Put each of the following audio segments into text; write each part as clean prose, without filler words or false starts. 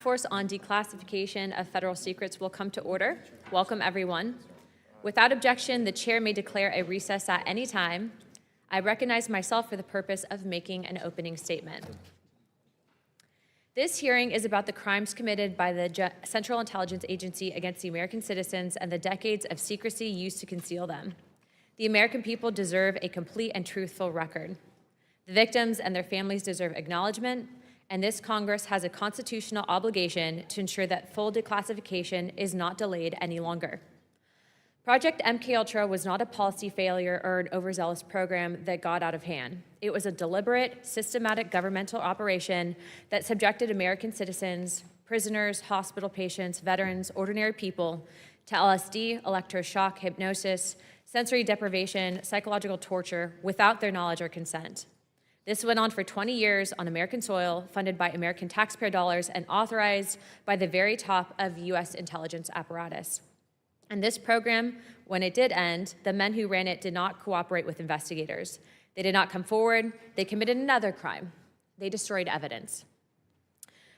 Force on Declassification of Federal Secrets will come to order. Welcome, everyone. Without objection, the chair may declare a recess at any time. I recognize myself for the purpose of making an opening statement. This hearing is about the crimes committed by the Central Intelligence Agency against the American citizens and the decades of secrecy used to conceal them. The American people deserve a complete and truthful record. The victims and their families deserve acknowledgement, and this Congress has a constitutional obligation to ensure that full declassification is not delayed any longer. Project MKUltra was not a policy failure or an overzealous program that got out of hand. It was a deliberate, systematic governmental operation that subjected American citizens, prisoners, hospital patients, veterans, ordinary people to LSD, electroshock, hypnosis, sensory deprivation, psychological torture without their knowledge or consent. This went on for 20 years on American soil, funded by American taxpayer dollars and authorized by the very top of U.S. intelligence apparatus. And this program, when it did end, the men who ran it did not cooperate with investigators. They did not come forward. They committed another crime. They destroyed evidence.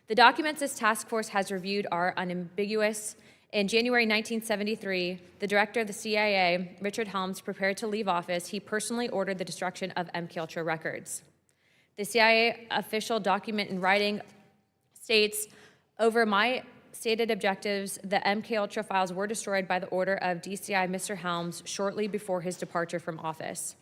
The documents this task force has reviewed are unambiguous. In January 1973, the director of the CIA, Richard Helms, prepared to leave office. He personally ordered the destruction of MKUltra records. The CIA official document in writing states, over my stated objectives, the MKUltra files were destroyed by the order of DCI Mr. Helms shortly before his departure from office.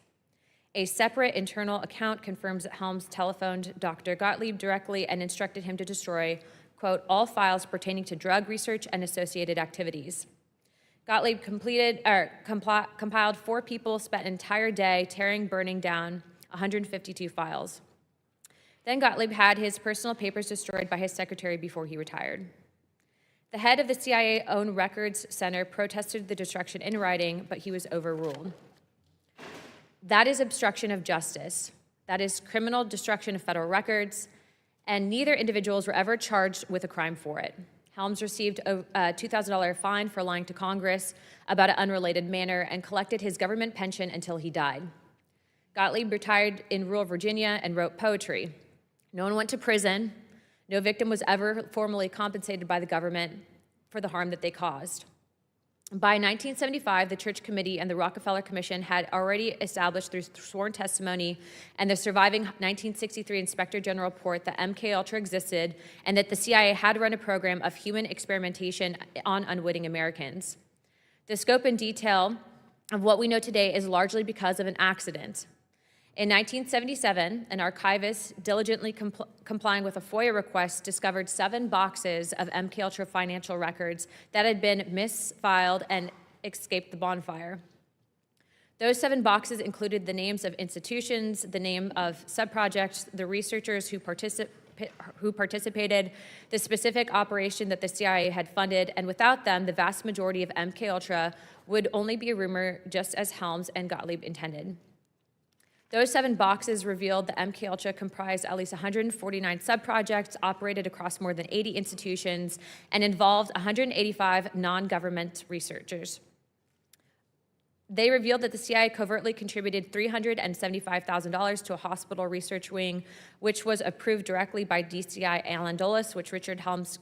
A separate internal account confirms that Helms telephoned Dr. Gottlieb directly and instructed him to destroy, quote, all files pertaining to drug research and associated activities. Gottlieb compiled 4 people, spent an entire day tearing, burning down 152 files. Then Gottlieb had his personal papers destroyed by his secretary before he retired. The head of the CIA-owned Records Center protested the destruction in writing, but he was overruled. That is obstruction of justice. That is criminal destruction of federal records, and neither individuals were ever charged with a crime for it. Helms received a $2,000 fine for lying to Congress about an unrelated matter and collected his government pension until he died. Gottlieb retired in rural Virginia and wrote poetry. No one went to prison. No victim was ever formally compensated by the government for the harm that they caused. By 1975, the Church Committee and the Rockefeller Commission had already established through sworn testimony and the surviving 1963 Inspector General report that MKUltra existed and that the CIA had run a program of human experimentation on unwitting Americans. The scope and detail of what we know today is largely because of an accident. In 1977, an archivist diligently complying with a FOIA request discovered 7 boxes of MKUltra financial records that had been misfiled and escaped the bonfire. Those 7 boxes included the names of institutions, the name of subprojects, the researchers who participated, the specific operation that the CIA had funded, and without them, the vast majority of MKUltra would only be a rumor, just as Helms and Gottlieb intended. Those 7 boxes revealed that MKUltra comprised at least 149 subprojects, operated across more than 80 institutions, and involved 185 non-government researchers. They revealed that the CIA covertly contributed $375,000 to a hospital research wing, which was approved directly by DCI Alan Dulles, which Richard Helms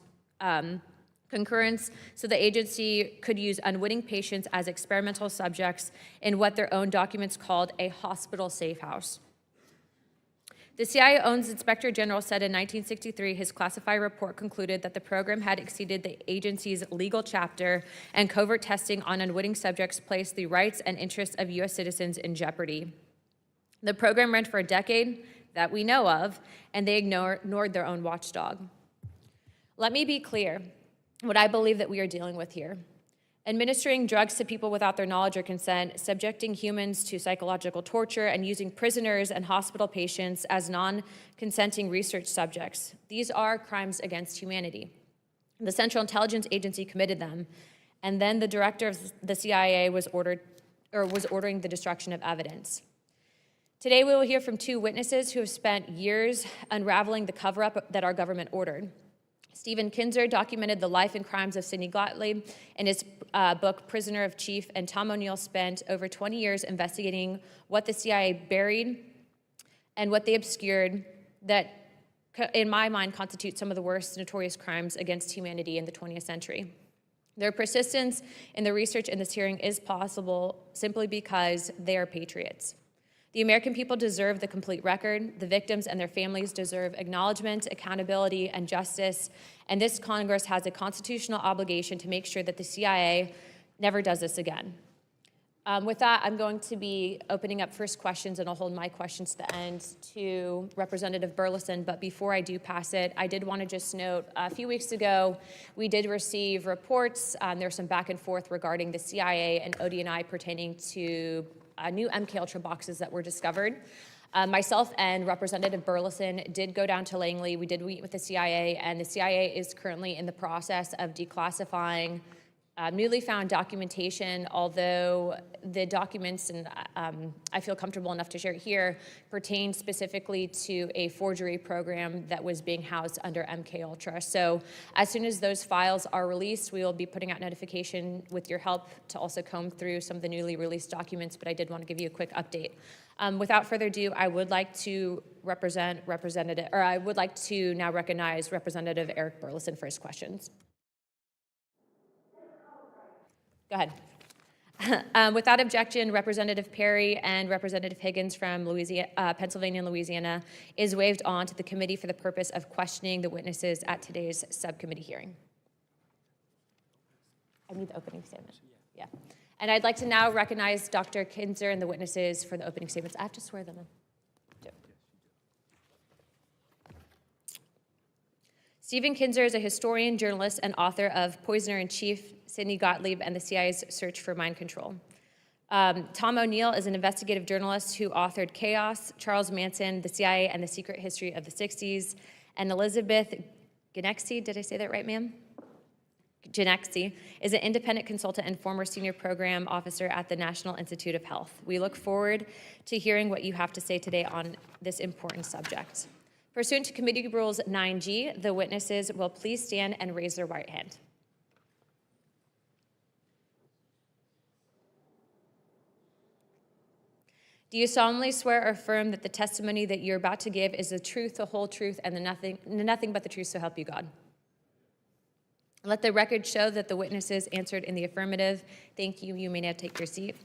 concurrence, so the agency could use unwitting patients as experimental subjects in what their own documents called a hospital safe house. The CIA-owned Inspector General said in 1963 his classified report concluded that the program had exceeded the agency's legal chapter, and covert testing on unwitting subjects placed the rights and interests of U.S. citizens in jeopardy. The program ran for a decade that we know of, and they ignored their own watchdog. Let me be clear what I believe that we are dealing with here. Administering drugs to people without their knowledge or consent, subjecting humans to psychological torture, and using prisoners and hospital patients as non-consenting research subjects. These are crimes against humanity. The Central Intelligence Agency committed them, and then the director of the CIA was ordering the destruction of evidence. Today we will hear from 2 witnesses who have spent years unraveling the cover-up that our government ordered. Stephen Kinzer documented the life and crimes of Sidney Gottlieb in his book, Prisoner of Chief, and Tom O'Neill spent over 20 years investigating what the CIA buried and what they obscured that in my mind, constitute some of the worst notorious crimes against humanity in the 20th century. Their persistence in the research in this hearing is possible simply because they are patriots. The American people deserve the complete record. The victims and their families deserve acknowledgement, accountability, and justice. And this Congress has a constitutional obligation to make sure that the CIA never does this again. With that, I'm going to be opening up first questions, and I'll hold my questions to the end to Representative Burleson. But before I do pass it, I did want to just note, a few weeks ago, we did receive reports. There was some back and forth regarding the CIA and ODNI pertaining to new MKUltra boxes that were discovered. Myself and Representative Burleson did go down to Langley. We did meet with the CIA, and the CIA is currently in the process of declassifying newly found documentation, although the documents, and I feel comfortable enough to share it here, pertain specifically to a forgery program that was being housed under MKUltra. So as soon as those files are released, we will be putting out notification with your help to also comb through some of the newly released documents, but I did want to give you a quick update. Without further ado, I would like to now recognize Representative Eric Burleson for his questions. Go ahead. Without objection, Representative Perry and Representative Higgins from Pennsylvania and Louisiana is waived on to the committee for the purpose of questioning the witnesses at today's subcommittee hearing. I need the opening statement. Yeah. And I'd like to now recognize Dr. Kinzer and the witnesses for the opening statements. I have to swear them in. Stephen Kinzer is a historian, journalist, and author of Poisoner-in-Chief, Sidney Gottlieb, and the CIA's Search for Mind Control. Tom O'Neill is an investigative journalist who authored Chaos, Charles Manson, the CIA, and the Secret History of the 60s. And Elizabeth Genexi, did I say that right, ma'am? Genexi is an independent consultant and former senior program officer at the National Institute of Health. We look forward to hearing what you have to say today on this important subject. Pursuant to Committee Rules 9G, the witnesses will please stand and raise their right hand. Do you solemnly swear or affirm that the testimony that you're about to give is the truth, the whole truth, and nothing but the truth, so help you God? Let the record show that the witnesses answered in the affirmative. Thank you. You may now take your seat.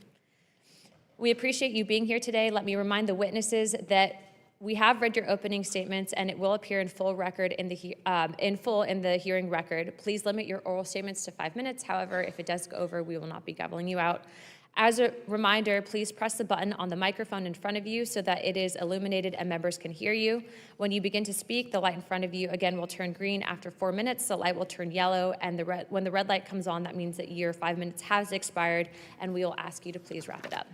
We appreciate you being here today. Let me remind the witnesses that we have read your opening statements, and it will appear in full in the hearing record. Please limit your oral statements to 5 minutes. However, if it does go over, we will not be gaveling you out. As a reminder, please press the button on the microphone in front of you so that it is illuminated and members can hear you. When you begin to speak, the light in front of you, again, will turn green. After 4 minutes, the light will turn yellow, and when the red light comes on, that means that your 5 minutes has expired, and we will ask you to please wrap it up.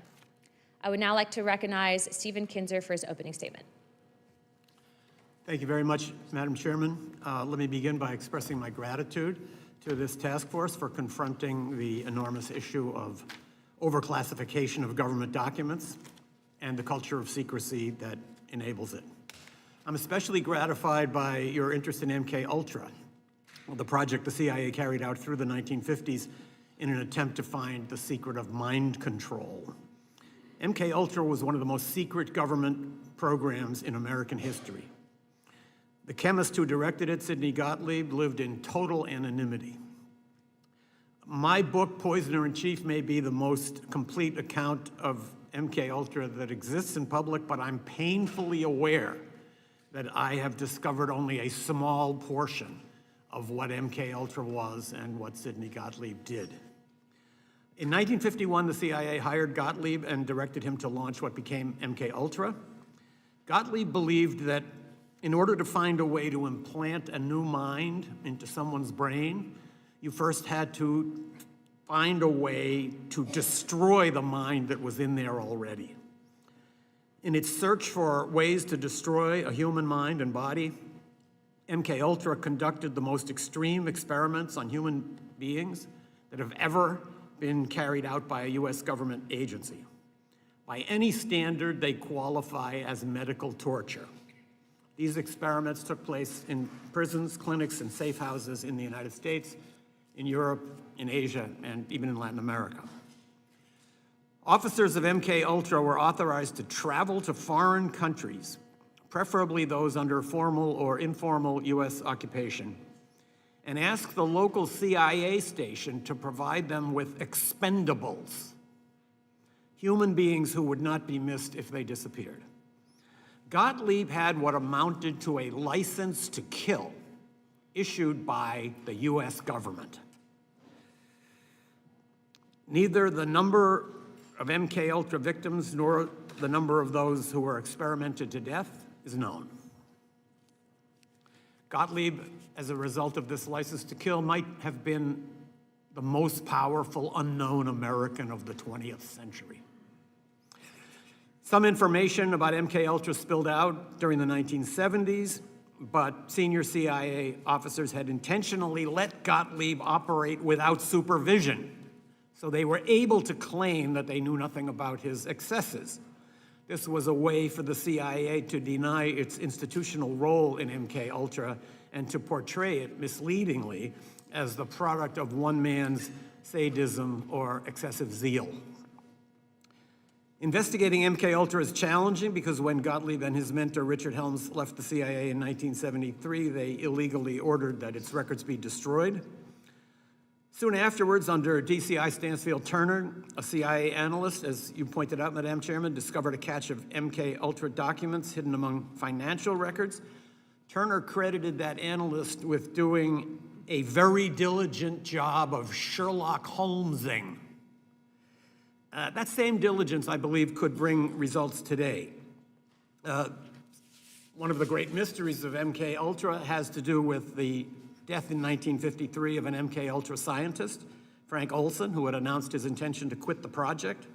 I would now like to recognize Stephen Kinzer for his opening statement. Thank you very much, Madam Chairman. Let me begin by expressing my gratitude to this task force for confronting the enormous issue of overclassification of government documents and the culture of secrecy that enables it. I'm especially gratified by your interest in MKUltra, the project the CIA carried out through the 1950s in an attempt to find the secret of mind control. MKUltra was one of the most secret government programs in American history. The chemist who directed it, Sidney Gottlieb, lived in total anonymity. My book, Poisoner-in-Chief, may be the most complete account of MKUltra that exists in public, but I'm painfully aware that I have discovered only a small portion of what MKUltra was and what Sidney Gottlieb did. In 1951, the CIA hired Gottlieb and directed him to launch what became MKUltra. Gottlieb believed that in order to find a way to implant a new mind into someone's brain, you first had to find a way to destroy the mind that was in there already. In its search for ways to destroy a human mind and body, MKUltra conducted the most extreme experiments on human beings that have ever been carried out by a U.S. government agency. By any standard, they qualify as medical torture. These experiments took place in prisons, clinics, and safe houses in the United States, in Europe, in Asia, and even in Latin America. Officers of MKUltra were authorized to travel to foreign countries preferably those under formal or informal U.S. occupation, and ask the local CIA station to provide them with expendables, human beings who would not be missed if they disappeared. Gottlieb had what amounted to a license to kill issued by the U.S. government. Neither the number of MKUltra victims nor the number of those who were experimented to death is known. Gottlieb, as a result of this license to kill, might have been the most powerful unknown American of the 20th century. Some information about MKUltra spilled out during the 1970s, but senior CIA officers had intentionally let Gottlieb operate without supervision, so they were able to claim that they knew nothing about his excesses. This was a way for the CIA to deny its institutional role in MKUltra and to portray it misleadingly as the product of one man's sadism or excessive zeal. Investigating MKUltra is challenging because when Gottlieb and his mentor Richard Helms left the CIA in 1973, they illegally ordered that its records be destroyed. Soon afterwards, under DCI Stansfield Turner, a CIA analyst, as you pointed out, Madam Chairman, discovered a cache of MKUltra documents hidden among financial records. Turner credited that analyst with doing a very diligent job of Sherlock Holmesing. That same diligence, I believe, could bring results today. One of the great mysteries of MKUltra has to do with the death in 1953 of an MKUltra scientist, Frank Olson, who had announced his intention to quit the project.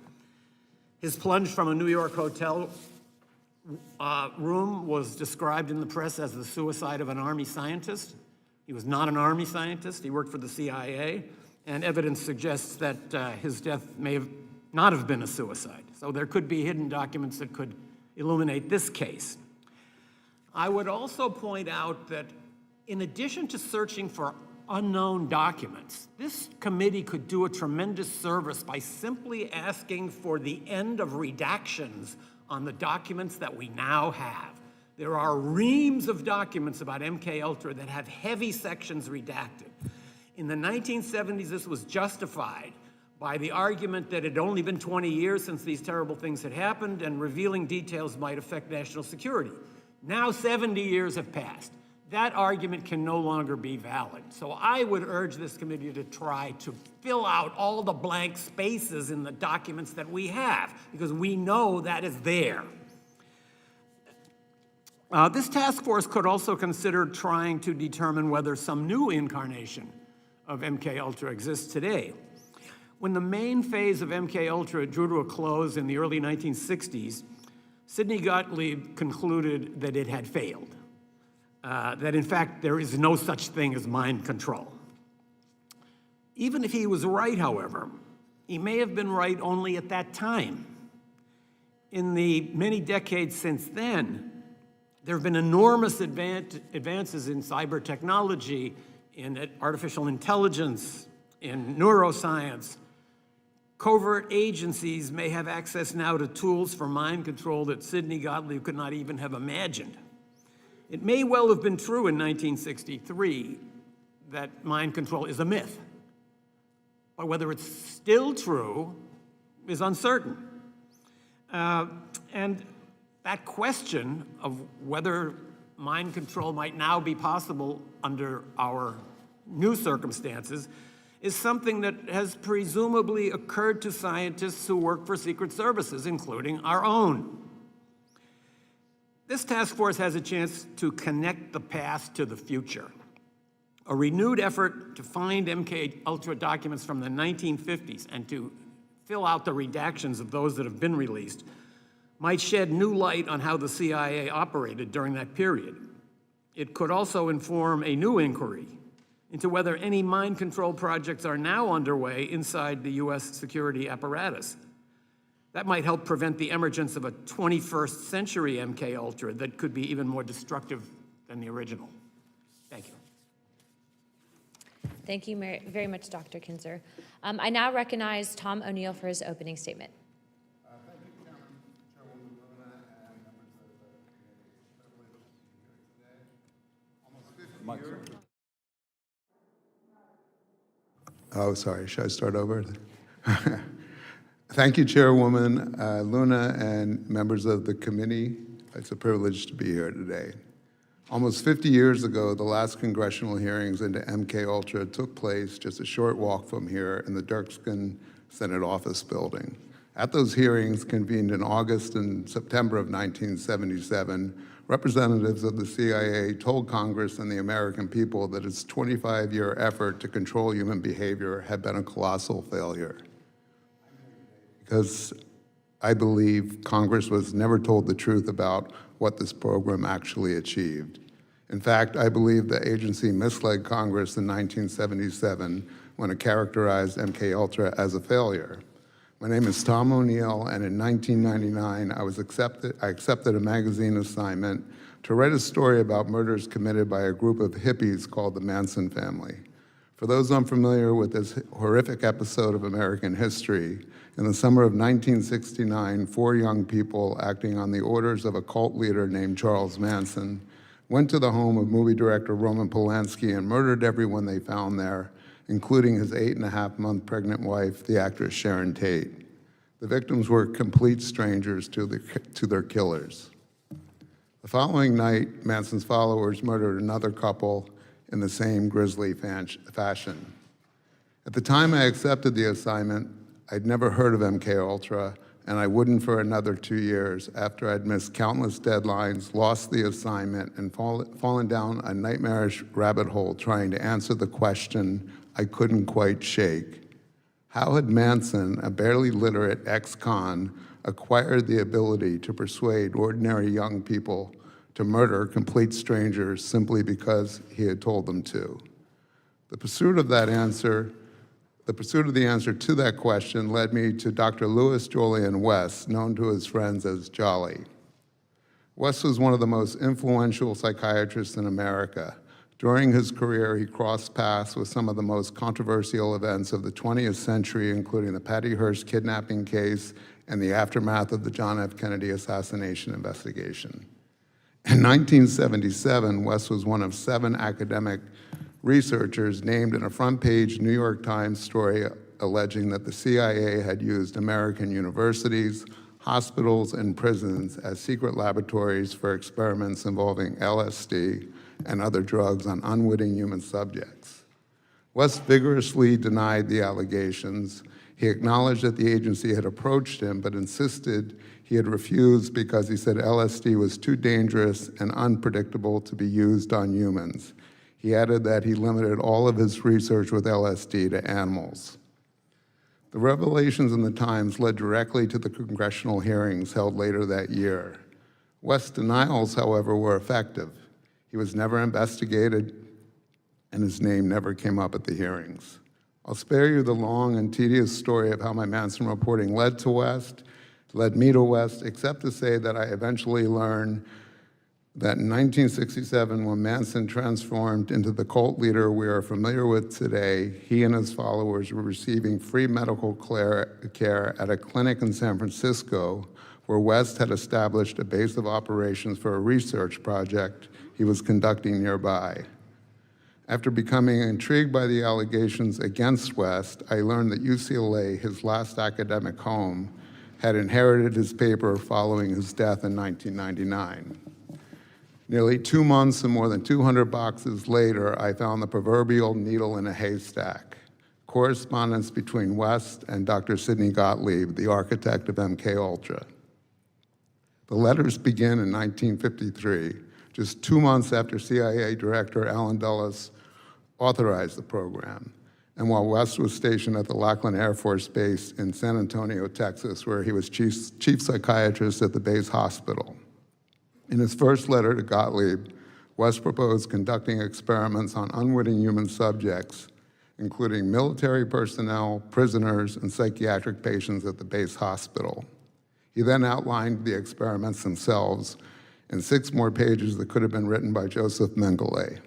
His plunge from a New York hotel room was described in the press as the suicide of an Army scientist. He was not an Army scientist. He worked for the CIA, and evidence suggests that his death may not have been a suicide. So there could be hidden documents that could illuminate this case. I would also point out that in addition to searching for unknown documents, this committee could do a tremendous service by simply asking for the end of redactions on the documents that we now have. There are reams of documents about MKUltra that have heavy sections redacted. In the 1970s, this was justified by the argument that it had only been 20 years since these terrible things had happened and revealing details might affect national security. Now 70 years have passed. That argument can no longer be valid. So I would urge this committee to try to fill out all the blank spaces in the documents that we have, because we know that is there. This task force could also consider trying to determine whether some new incarnation of MKUltra exists today. When the main phase of MKUltra drew to a close in the early 1960s, Sidney Gottlieb concluded that it had failed, that in fact there is no such thing as mind control. Even if he was right, however, he may have been right only at that time. In the many decades since then, there have been enormous advances in cyber technology, in artificial intelligence, in neuroscience. Covert agencies may have access now to tools for mind control that Sidney Gottlieb could not even have imagined. It may well have been true in 1963 that mind control is a myth, but whether it's still true is uncertain. And that question of whether mind control might now be possible under our new circumstances is something that has presumably occurred to scientists who work for secret services, including our own. This task force has a chance to connect the past to the future. A renewed effort to find MKUltra documents from the 1950s and to fill out the redactions of those that have been released might shed new light on how the CIA operated during that period. It could also inform a new inquiry into whether any mind control projects are now underway inside the U.S. security apparatus. That might help prevent the emergence of a 21st century MKUltra that could be even more destructive than the original. Thank you. Thank you very much, Dr. Kinzer. I now recognize Tom O'Neill for his opening statement. Thank you, Chairman, Chairwoman Luna, and members of the committee. Oh, sorry, should I start over? Thank you, Chairwoman Luna and members of the committee. It's a privilege to be here today. Almost 50 years ago, the last congressional hearings into MKUltra took place just a short walk from here in the Dirksen Senate Office Building. At those hearings, convened in August and September of 1977, representatives of the CIA told Congress and the American people that its 25-year effort to control human behavior had been a colossal failure. Because I believe Congress was never told the truth about what this program actually achieved. In fact, I believe the agency misled Congress in 1977 when it characterized MKUltra as a failure. My name is Tom O'Neill, and in 1999, I accepted a magazine assignment to write a story about murders committed by a group of hippies called the Manson family. For those unfamiliar with this horrific episode of American history, in the summer of 1969, 4 young people acting on the orders of a cult leader named Charles Manson went to the home of movie director Roman Polanski and murdered everyone they found there, including his 8.5-month pregnant wife, the actress Sharon Tate. The victims were complete strangers to their killers. The following night, Manson's followers murdered another couple in the same grisly fashion. At the time I accepted the assignment, I'd never heard of MKUltra, and I wouldn't for another 2 years after I'd missed countless deadlines, lost the assignment, and fallen down a nightmarish rabbit hole trying to answer the question I couldn't quite shake. How had Manson, a barely literate ex-con, acquired the ability to persuade ordinary young people to murder complete strangers simply because he had told them to? The pursuit of the answer to that question led me to Dr. Louis Jolyon West, known to his friends as Jolly. West was one of the most influential psychiatrists in America. During his career, he crossed paths with some of the most controversial events of the 20th century, including the Patty Hearst kidnapping case and the aftermath of the John F. Kennedy assassination investigation. In 1977, West was one of 7 academic researchers named in a front-page New York Times story alleging that the CIA had used American universities, hospitals, and prisons as secret laboratories for experiments involving LSD and other drugs on unwitting human subjects. West vigorously denied the allegations. He acknowledged that the agency had approached him, but insisted he had refused because he said LSD was too dangerous and unpredictable to be used on humans. He added that he limited all of his research with LSD to animals. The revelations in the Times led directly to the congressional hearings held later that year. West's denials, however, were effective. He was never investigated, and his name never came up at the hearings. I'll spare you the long and tedious story of how my Manson reporting led me to West, except to say that I eventually learned that in 1967, when Manson transformed into the cult leader we are familiar with today, he and his followers were receiving free medical care at a clinic in San Francisco, where West had established a base of operations for a research project he was conducting nearby. After becoming intrigued by the allegations against West, I learned that UCLA, his last academic home, had inherited his paper following his death in 1999. Nearly 2 months and more than 200 boxes later, I found the proverbial needle in a haystack: correspondence between West and Dr. Sidney Gottlieb, the architect of MKUltra. The letters begin in 1953, just 2 months after CIA Director Allen Dulles authorized the program, and while West was stationed at the Lackland Air Force Base in San Antonio, Texas, where he was chief psychiatrist at the base hospital. In his first letter to Gottlieb, West proposed conducting experiments on unwitting human subjects, including military personnel, prisoners, and psychiatric patients at the base hospital. He then outlined the experiments themselves in 6 more pages that could have been written by Joseph Mengele.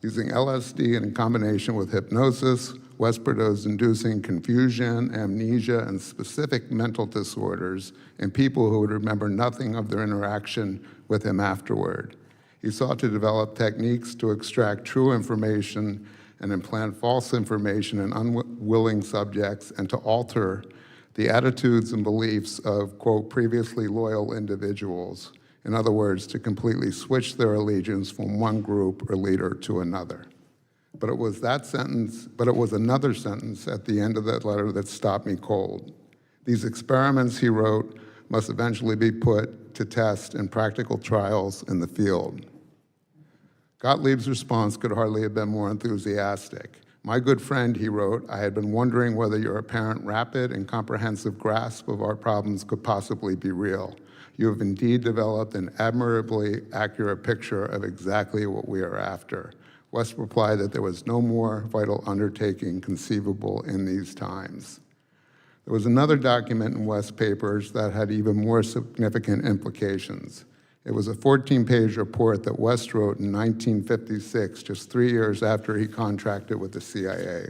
Using LSD in combination with hypnosis, West proposed inducing confusion, amnesia, and specific mental disorders in people who would remember nothing of their interaction with him afterward. He sought to develop techniques to extract true information and implant false information in unwilling subjects and to alter the attitudes and beliefs of, quote, previously loyal individuals. In other words, to completely switch their allegiance from one group or leader to another. But it was another sentence at the end of that letter that stopped me cold. These experiments, he wrote, must eventually be put to test in practical trials in the field. Gottlieb's response could hardly have been more enthusiastic. My good friend, he wrote, I had been wondering whether your apparent rapid and comprehensive grasp of our problems could possibly be real. You have indeed developed an admirably accurate picture of exactly what we are after. West replied that there was no more vital undertaking conceivable in these times. There was another document in West's papers that had even more significant implications. It was a 14-page report that West wrote in 1956, just 3 years after he contracted with the CIA.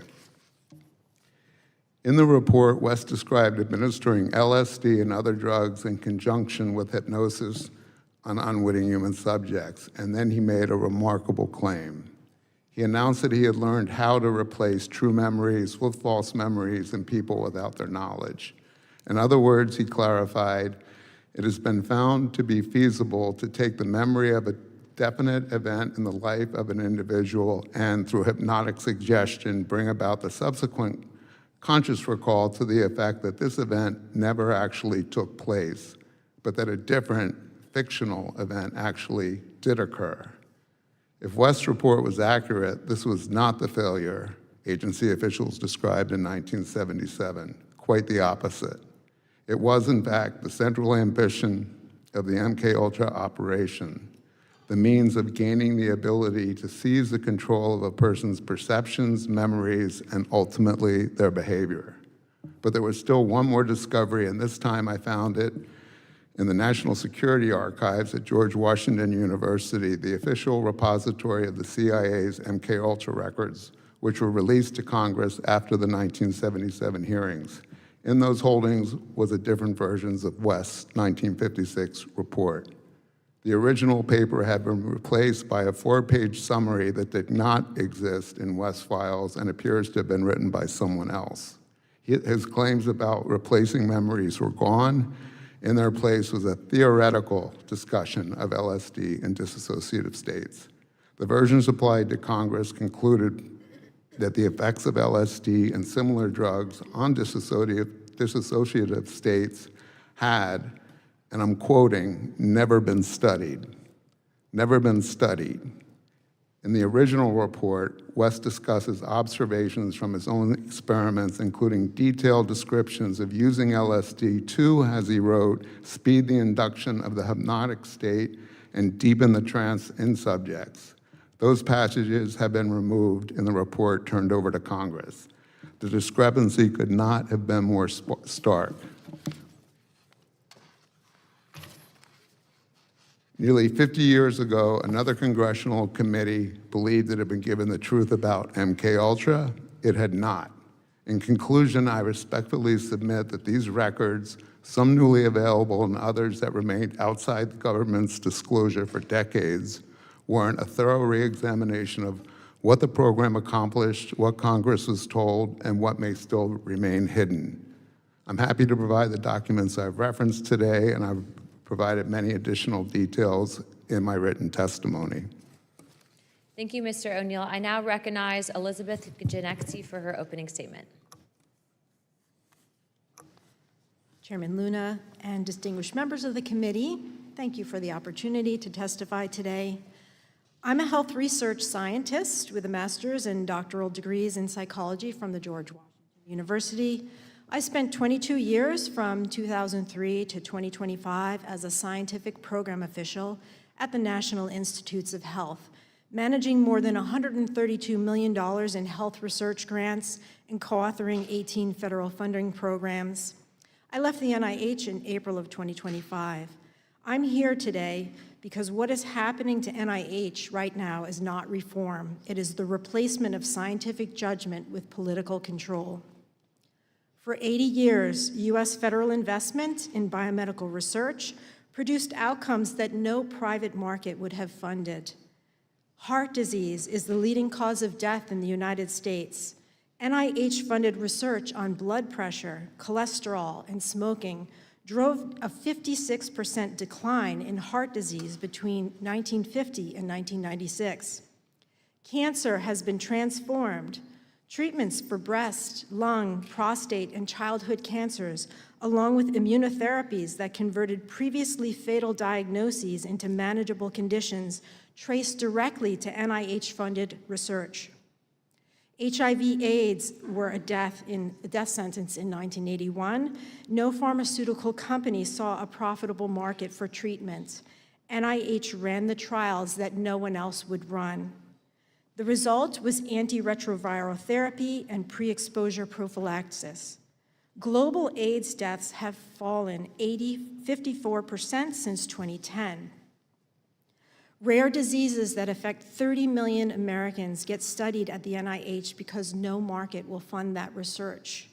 In the report, West described administering LSD and other drugs in conjunction with hypnosis on unwitting human subjects, and then he made a remarkable claim. He announced that he had learned how to replace true memories with false memories in people without their knowledge. In other words, he clarified, it has been found to be feasible to take the memory of a definite event in the life of an individual and, through hypnotic suggestion, bring about the subsequent conscious recall to the effect that this event never actually took place, but that a different fictional event actually did occur. If West's report was accurate, this was not the failure agency officials described in 1977, quite the opposite. It was, in fact, the central ambition of the MKUltra operation, the means of gaining the ability to seize the control of a person's perceptions, memories, and ultimately their behavior. But there was still one more discovery, and this time I found it in the National Security Archives at George Washington University, the official repository of the CIA's MKUltra records, which were released to Congress after the 1977 hearings. In those holdings was a different versions of West's 1956 report. The original paper had been replaced by a 4-page summary that did not exist in West's files and appears to have been written by someone else. His claims about replacing memories were gone. In their place was a theoretical discussion of LSD in dissociative states. The versions applied to Congress concluded that the effects of LSD and similar drugs on dissociative states had, and I'm quoting, never been studied. Never been studied. In the original report, West discusses observations from his own experiments, including detailed descriptions of using LSD to, as he wrote, speed the induction of the hypnotic state and deepen the trance in subjects. Those passages have been removed in the report turned over to Congress. The discrepancy could not have been more stark. Nearly 50 years ago, another congressional committee believed it had been given the truth about MKUltra. It had not. In conclusion, I respectfully submit that these records, some newly available and others that remained outside the government's disclosure for decades, warrant a thorough re-examination of what the program accomplished, what Congress was told, and what may still remain hidden. I'm happy to provide the documents I've referenced today, and I've provided many additional details in my written testimony. Thank you, Mr. O'Neill. I now recognize Elizabeth Genexi for her opening statement. Chairman Luna and distinguished members of the committee, thank you for the opportunity to testify today. I'm a health research scientist with a master's and doctoral degrees in psychology from the George Washington University. I spent 22 years from 2003 to 2025 as a scientific program official at the National Institutes of Health, managing more than $132 million in health research grants and co-authoring 18 federal funding programs. I left the NIH in April of 2025. I'm here today because what is happening to NIH right now is not reform. It is the replacement of scientific judgment with political control. For 80 years, U.S. federal investment in biomedical research produced outcomes that no private market would have funded. Heart disease is the leading cause of death in the United States. NIH-funded research on blood pressure, cholesterol, and smoking drove a 56% decline in heart disease between 1950 and 1996. Cancer has been transformed. Treatments for breast, lung, prostate, and childhood cancers, along with immunotherapies that converted previously fatal diagnoses into manageable conditions, traced directly to NIH-funded research. HIV/AIDS were a death sentence in 1981. No pharmaceutical company saw a profitable market for treatment. NIH ran the trials that no one else would run. The result was antiretroviral therapy and pre-exposure prophylaxis. Global AIDS deaths have fallen 54% since 2010. Rare diseases that affect 30 million Americans get studied at the NIH because no market will fund that research.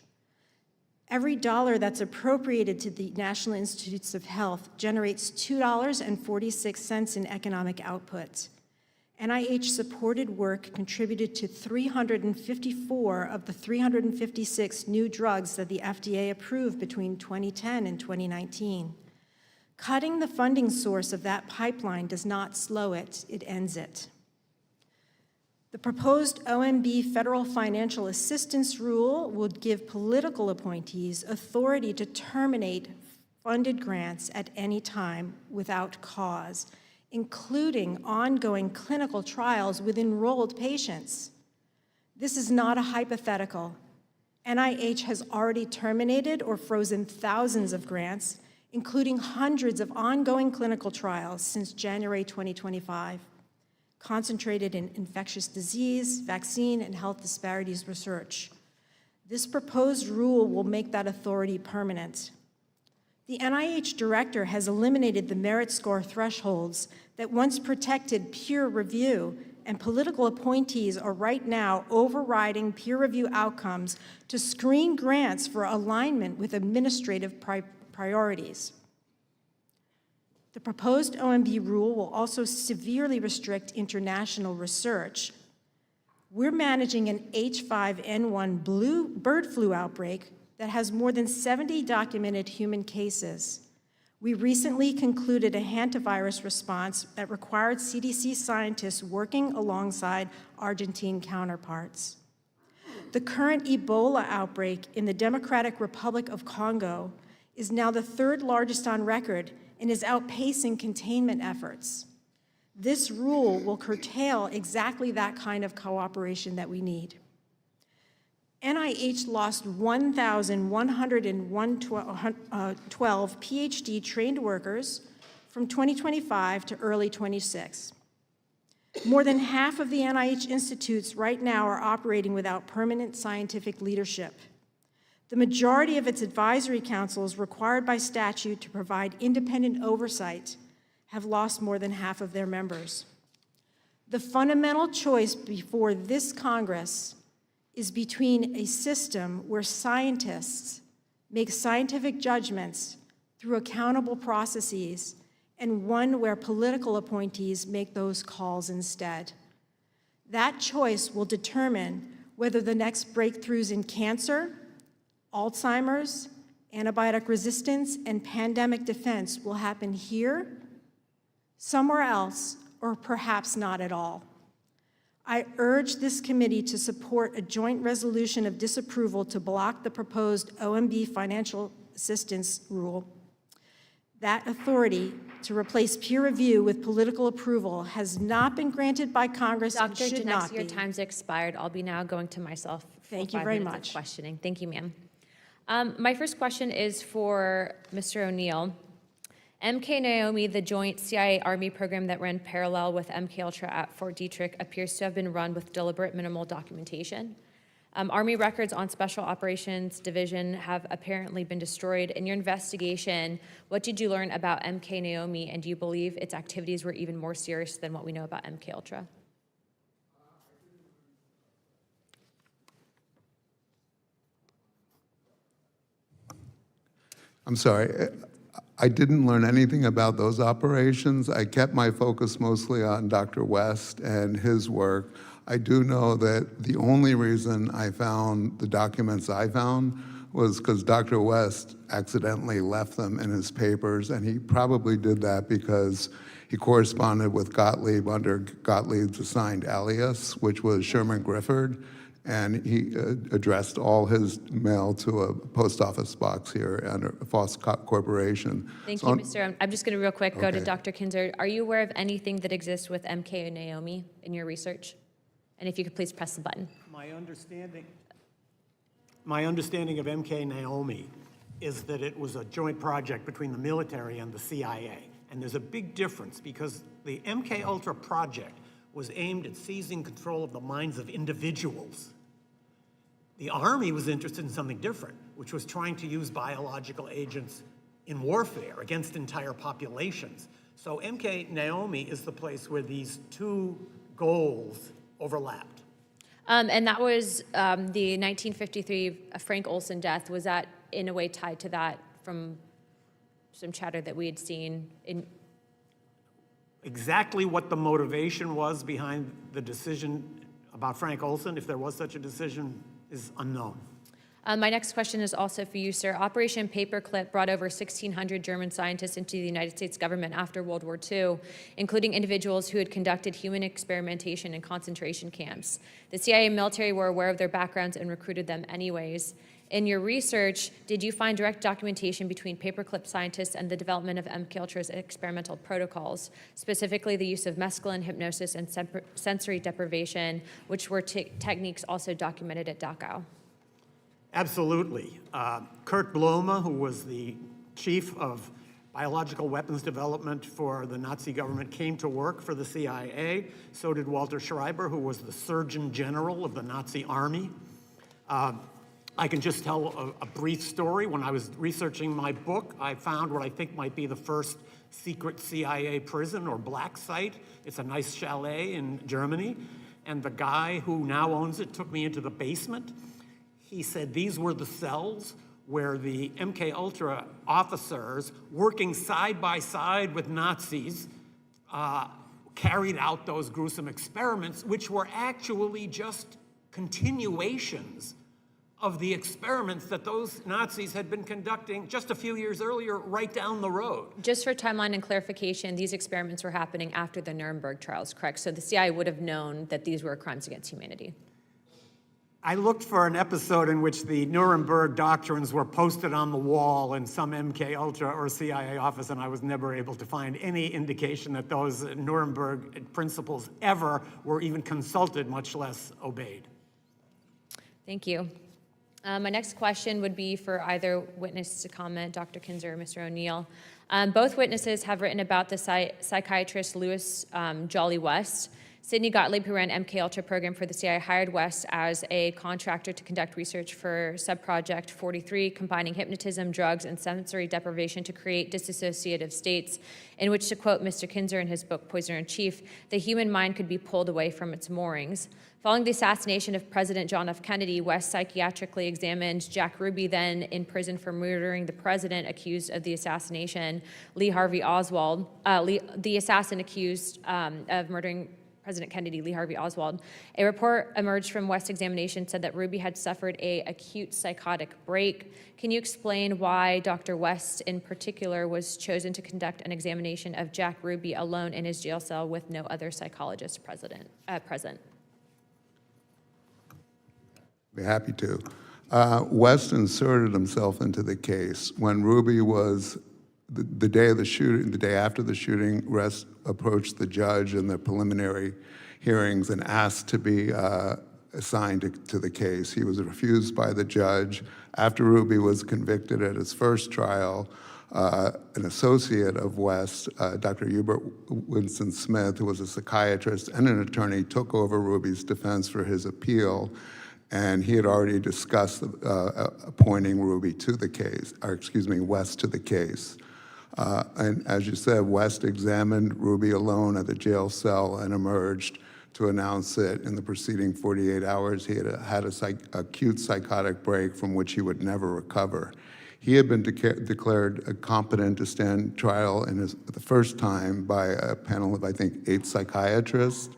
Every dollar that's appropriated to the National Institutes of Health generates $2.46 in economic output. NIH-supported work contributed to 354 of the 356 new drugs that the FDA approved between 2010 and 2019. Cutting the funding source of that pipeline does not slow it, it ends it. The proposed OMB federal financial assistance rule would give political appointees authority to terminate funded grants at any time without cause, including ongoing clinical trials with enrolled patients. This is not a hypothetical. NIH has already terminated or frozen thousands of grants, including hundreds of ongoing clinical trials since January 2025, concentrated in infectious disease, vaccine, and health disparities research. This proposed rule will make that authority permanent. The NIH director has eliminated the merit score thresholds that once protected peer review, and political appointees are right now overriding peer review outcomes to screen grants for alignment with administrative priorities. The proposed OMB rule will also severely restrict international research. We're managing an H5N1 bird flu outbreak that has more than 70 documented human cases. We recently concluded a hantavirus response that required CDC scientists working alongside Argentine counterparts. The current Ebola outbreak in the Democratic Republic of Congo is now the third largest on record and is outpacing containment efforts. This rule will curtail exactly that kind of cooperation that we need. NIH lost 1,112 PhD-trained workers from 2025 to early 26. More than half of the NIH institutes right now are operating without permanent scientific leadership. The majority of its advisory councils required by statute to provide independent oversight have lost more than half of their members. The fundamental choice before this Congress is between a system where scientists make scientific judgments through accountable processes and one where political appointees make those calls instead. That choice will determine whether the next breakthroughs in cancer, Alzheimer's, antibiotic resistance, and pandemic defense will happen here, somewhere else, or perhaps not at all. I urge this committee to support a joint resolution of disapproval to block the proposed OMB financial assistance rule. That authority to replace peer review with political approval has not been granted by Congress and should not be. Dr. Janeski, your time's expired. I'll be now going to myself. Thank you very much. Of questioning. Thank you, ma'am. My first question is for Mr. O'Neill. MK Naomi, the joint CIA-Army program that ran parallel with MKUltra at Fort Detrick, appears to have been run with deliberate minimal documentation. Army records on Special Operations Division have apparently been destroyed. In your investigation, what did you learn about MK Naomi, and do you believe its activities were even more serious than what we know about MKUltra? I'm sorry. I didn't learn anything about those operations. I kept my focus mostly on Dr. West and his work. I do know that the only reason I found the documents I found was because Dr. West accidentally left them in his papers, and he probably did that because he corresponded with Gottlieb under Gottlieb's assigned alias, which was Sherman Grifford, and he addressed all his mail to a post office box here under Foss Corporation. Thank So you, Mr. I'm just going to real quick go to Okay. Dr. Kinzer. Are you aware of anything that exists with MK and Naomi in your research? And if you could please press the button. My understanding of MK Naomi is that it was a joint project between the military and the CIA. And there's a big difference because the MKUltra project was aimed at seizing control of the minds of individuals. The Army was interested in something different, which was trying to use biological agents in warfare against entire populations. So MK Naomi is the place where these two goals overlapped. And that was the 1953 Frank Olson death. Was that in a way tied to that from some chatter that we had seen in? Exactly what the motivation was behind the decision about Frank Olson, if there was such a decision, is unknown. My next question is also for you, sir. Operation Paperclip brought over 1,600 German scientists into the United States government after World War II, including individuals who had conducted human experimentation in concentration camps. The CIA and military were aware of their backgrounds and recruited them anyways. In your research, did you find direct documentation between Paperclip scientists and the development of MKUltra's experimental protocols, specifically the use of mescaline, hypnosis, and sensory deprivation, which were techniques also documented at Dachau? Absolutely. Kurt Blome, who was the chief of biological weapons development for the Nazi government, came to work for the CIA. So did Walter Schreiber, who was the Surgeon General of the Nazi Army. I can just tell a brief story. When I was researching my book, I found what I think might be the first secret CIA prison or black site. It's a nice chalet in Germany. And the guy who now owns it took me into the basement. He said these were the cells where the MKUltra officers, working side by side with Nazis, carried out those gruesome experiments, which were actually just continuations of the experiments that those Nazis had been conducting just a few years earlier right down the road. Just for timeline and clarification, these experiments were happening after the Nuremberg trials, correct? So the CIA would have known that these were crimes against humanity. I looked for an episode in which the Nuremberg doctrines were posted on the wall in some MKUltra or CIA office, and I was never able to find any indication that those Nuremberg principles ever were even consulted, much less obeyed. Thank you. My next question would be for either witness to comment, Dr. Kinzer or Mr. O'Neill. Both witnesses have written about the psychiatrist Louis Jolly West. Sidney Gottlieb, who ran MKUltra program for the CIA, hired West as a contractor to conduct research for subproject 43, combining hypnotism, drugs, and sensory deprivation to create dissociative states, in which, to quote Mr. Kinzer in his book, Poisoner in Chief, the human mind could be pulled away from its moorings. Following the assassination of President John F. Kennedy, West psychiatrically examined Jack Ruby, then in prison for murdering the president accused of the assassination, Lee Harvey Oswald, the assassin accused of murdering President Kennedy, Lee Harvey Oswald. A report emerged from West's examination said that Ruby had suffered an acute psychotic break. Can you explain why Dr. West in particular was chosen to conduct an examination of Jack Ruby alone in his jail cell with no other psychologist present? Be happy to. West inserted himself into the case. When Ruby was, the day of the shooting, the day after the shooting, West approached the judge in the preliminary hearings and asked to be assigned to the case. He was refused by the judge. After Ruby was convicted at his first trial, an associate of West, Dr. Hubert Winston Smith, who was a psychiatrist and an attorney, took over Ruby's defense for his appeal. And he had already discussed appointing Ruby to the case, or excuse me, West to the case. And as you said, West examined Ruby alone at the jail cell and emerged to announce that in the preceding 48 hours, he had had an acute psychotic break from which he would never recover. He had been declared competent to stand trial the first time by a panel of, I think, 8 psychiatrists.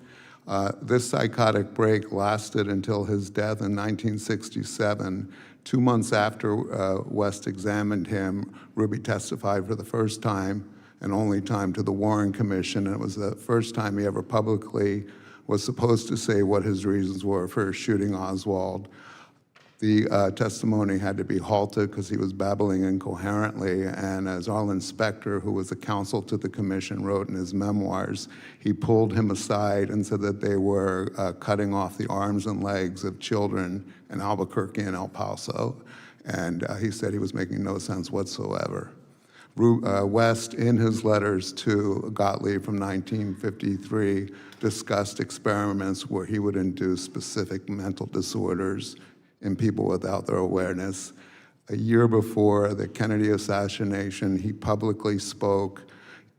This psychotic break lasted until his death in 1967. 2 months after West examined him, Ruby testified for the first time and only time to the Warren Commission. And it was the first time he ever publicly was supposed to say what his reasons were for shooting Oswald. The testimony had to be halted because he was babbling incoherently, and as Arlen Specter, who was a counsel to the commission, wrote in his memoirs, he pulled him aside and said that they were cutting off the arms and legs of children in Albuquerque and El Paso, and he said he was making no sense whatsoever. West, in his letters to Gottlieb from 1953, discussed experiments where he would induce specific mental disorders in people without their awareness. A year before the Kennedy assassination, he publicly spoke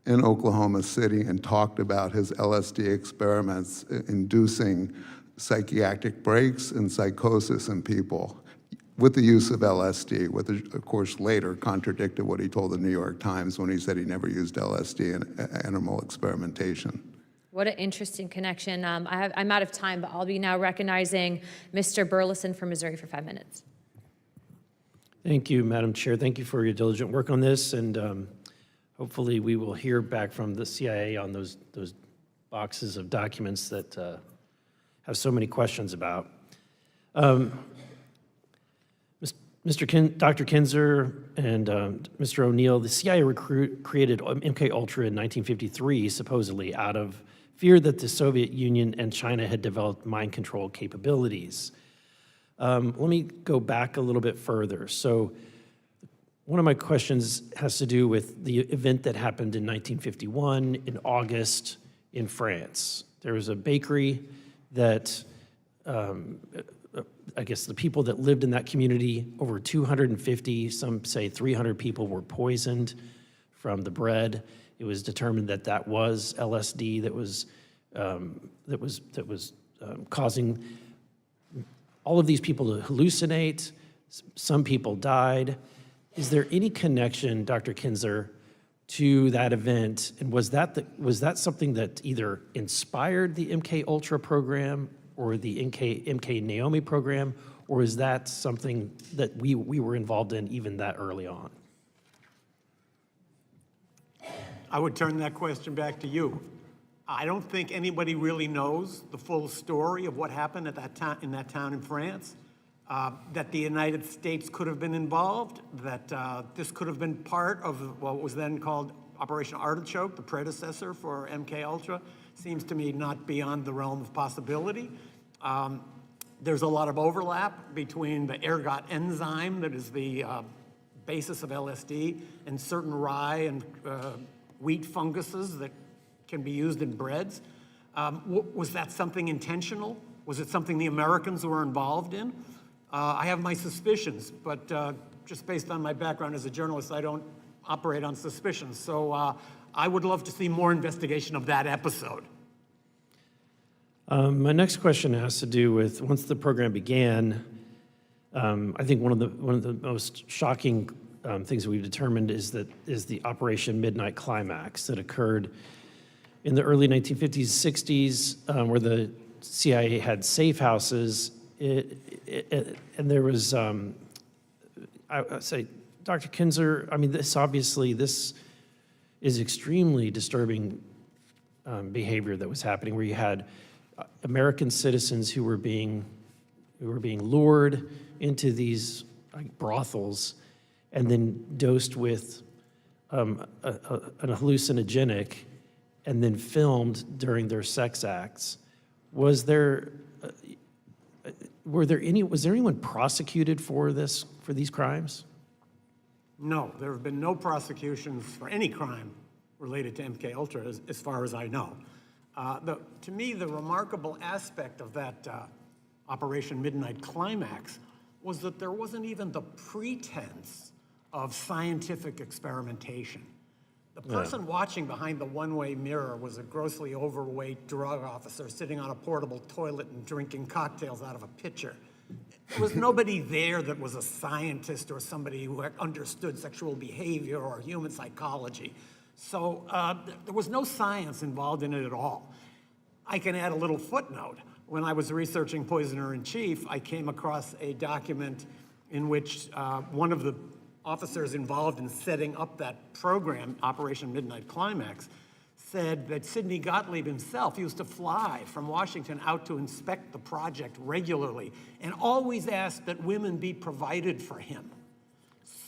in Oklahoma City and talked about his LSD experiments inducing psychiatric breaks and psychosis in people with the use of LSD, which of course later contradicted what he told the New York Times when he said he never used LSD in animal experimentation. What an interesting connection. I'm out of time, but I'll be now recognizing Mr. Burleson from Missouri for 5 minutes. Thank you, Madam Chair. Thank you for your diligent work on this, and hopefully we will hear back from the CIA on those boxes of documents that have so many questions about. Dr. Kinzer and Mr. O'Neill, the CIA created MKUltra in 1953, supposedly out of fear that the Soviet Union and China had developed mind control capabilities. Let me go back a little bit further. So one of my questions has to do with the event that happened in 1951 in August in France. There was a bakery that, I guess the people that lived in that community, over 250, some say 300 people were poisoned from the bread. It was determined that that was LSD that was causing all of these people to hallucinate. Some people died. Is there any connection, Dr. Kinzer, to that event? And was that something that either inspired the MKUltra program or the MK Naomi program, or is that something that we were involved in even that early on? I would turn that question back to you. I don't think anybody really knows the full story of what happened at that in that town in France, that the United States could have been involved, that this could have been part of what was then called Operation Artichoke, the predecessor for MKUltra, seems to me not beyond the realm of possibility. There's a lot of overlap between the ergot enzyme that is the basis of LSD and certain rye and wheat funguses that can be used in breads. Was that something intentional? Was it something the Americans were involved in? I have my suspicions, but just based on my background as a journalist, I don't operate on suspicions. So I would love to see more investigation of that episode. My next question has to do with, once the program began, I think one of the most shocking things that we've determined is the Operation Midnight Climax that occurred in the early 1950s, 60s, where the CIA had safe houses, and there was, I would say, Dr. Kinzer, I mean, this is extremely disturbing behavior that was happening, where you had American citizens who were being lured into these brothels and then dosed with an hallucinogenic and then filmed during their sex acts. Was there anyone prosecuted for these crimes? No, there have been no prosecutions for any crime related to MKUltra, as far as I know. To me, the remarkable aspect of that Operation Midnight Climax was that there wasn't even the pretense of scientific experimentation. The person watching behind the one-way mirror was a grossly overweight drug officer sitting on a portable toilet and drinking cocktails out of a pitcher. There was nobody there that was a scientist or somebody who understood sexual behavior or human psychology. So there was no science involved in it at all. I can add a little footnote. When I was researching Poisoner in Chief, I came across a document in which one of the officers involved in setting up that program, Operation Midnight Climax, said that Sidney Gottlieb himself used to fly from Washington out to inspect the project regularly and always asked that women be provided for him.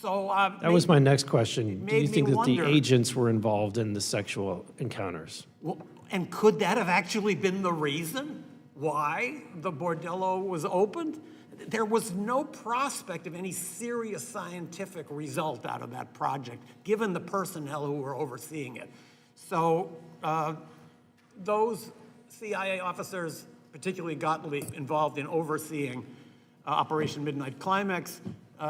So That was my next question. Do you made me think that the wonder- agents were involved in the sexual encounters? Well, and could that have actually been the reason why the bordello was opened? There was no prospect of any serious scientific result out of that project, given the personnel who were overseeing it. So those CIA officers, particularly Gottlieb, involved in overseeing Operation Midnight Climax,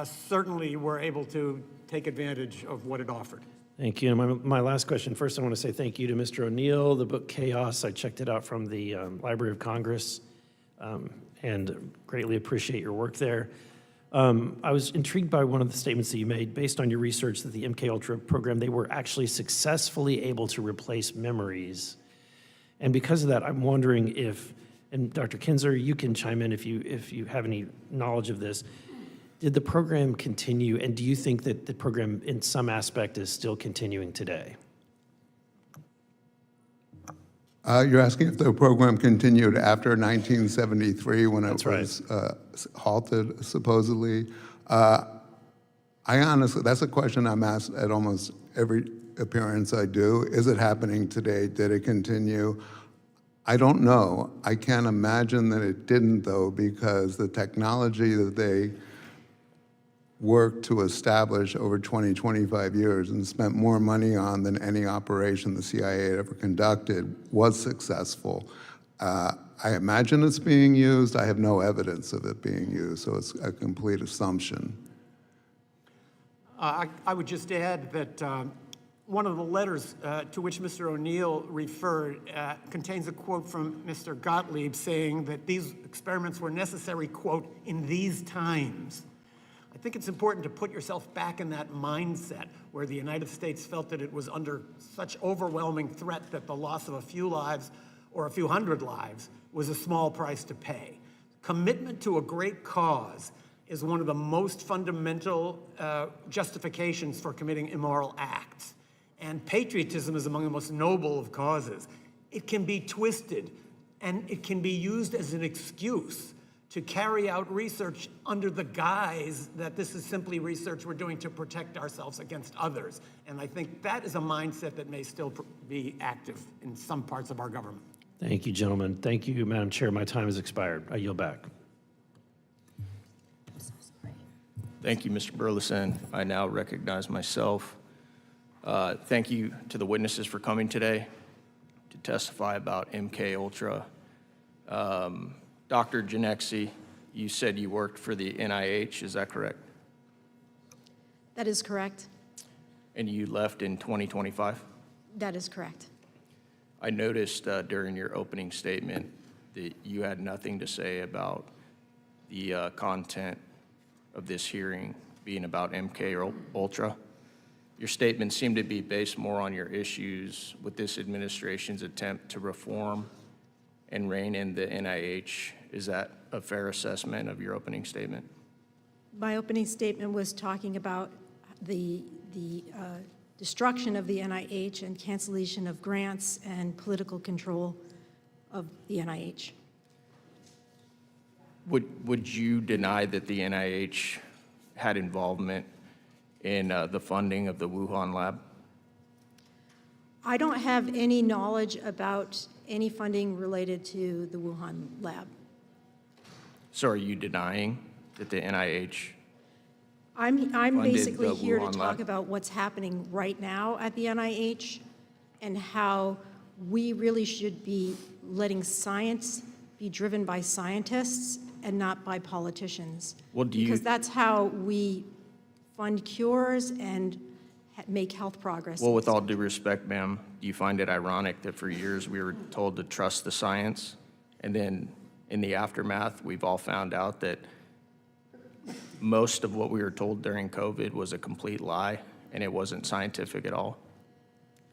certainly were able to take advantage of what it offered. Thank you. And my last question, first I want to say thank you to Mr. O'Neill. The book Chaos, I checked it out from the Library of Congress and greatly appreciate your work there. I was intrigued by one of the statements that you made based on your research that the MKUltra program, they were actually successfully able to replace memories. And because of that, I'm wondering if, and Dr. Kinzer, you can chime in if you have any knowledge of this, did the program continue, and do you think that the program in some aspect is still continuing today? You're asking if the program continued after 1973 when That's it was halted, supposedly. I honestly, that's a question I'm asked at almost every appearance I do. Is it happening today? Did it continue? I don't know. I can't imagine that it didn't, though, because the technology that they worked to establish over 20, 25 years and spent more money on than any operation the CIA had ever conducted was successful. I imagine it's being used. I have no evidence of it being used, so it's a complete assumption. I would just add that one of the letters to which Mr. O'Neill referred contains a quote from Mr. Gottlieb saying that these experiments were necessary, quote, in these times. I think it's important to put yourself back in that mindset where the United States felt that it was under such overwhelming threat that the loss of a few lives or a few hundred lives was a small price to pay. Commitment to a great cause is one of the most fundamental justifications for committing immoral acts. And patriotism is among the most noble of causes. It can be twisted and it can be used as an excuse to carry out research under the guise that this is simply research we're doing to protect ourselves against others. And I think that is a mindset that may still be active in some parts of our government. Thank you, gentlemen. Thank you, Madam Chair. My time has expired. I yield back. Thank you, Mr. Burleson. I now recognize myself. Thank you to the witnesses for coming today to testify about MKUltra. Dr. Genexi, you said you worked for the NIH, is that correct? That is correct. And you left in 2025? That is correct. I noticed during your opening statement that you had nothing to say about the content of this hearing being about MKUltra. Your statement seemed to be based more on your issues with this administration's attempt to reform and rein in the NIH. Is that a fair assessment of your opening statement? My opening statement was talking about the destruction of the NIH and cancellation of grants and political control of the NIH. Would you deny that the NIH had involvement in the funding of the Wuhan lab? I don't have any knowledge about any funding related to the Wuhan lab. So are you denying that the NIH? I'm funded basically the here to Wuhan talk lab? about what's happening right now at the NIH and how we really should be letting science be driven by scientists and not by politicians. Well, do you- Because that's how we fund cures and make health progress. Well, with all due respect, ma'am, do you find it ironic that for years we were told to trust the science, and then in the aftermath, we've all found out that most of what we were told during COVID was a complete lie and it wasn't scientific at all?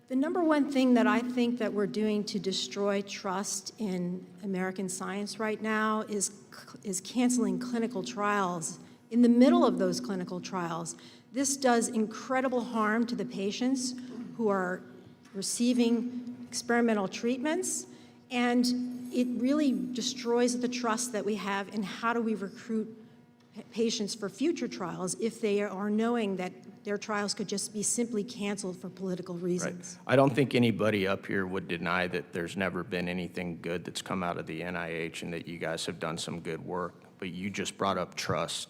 The number one thing that I think that we're doing to destroy trust in American science right now is canceling clinical trials. In the middle of those clinical trials, this does incredible harm to the patients who are receiving experimental treatments, and it really destroys the trust that we have in how do we recruit patients for future trials if they are knowing that their trials could just be simply canceled for political reasons. I don't think anybody up here would deny that there's never been anything good that's come out of the NIH and that you guys have done some good work, but you just brought up trust.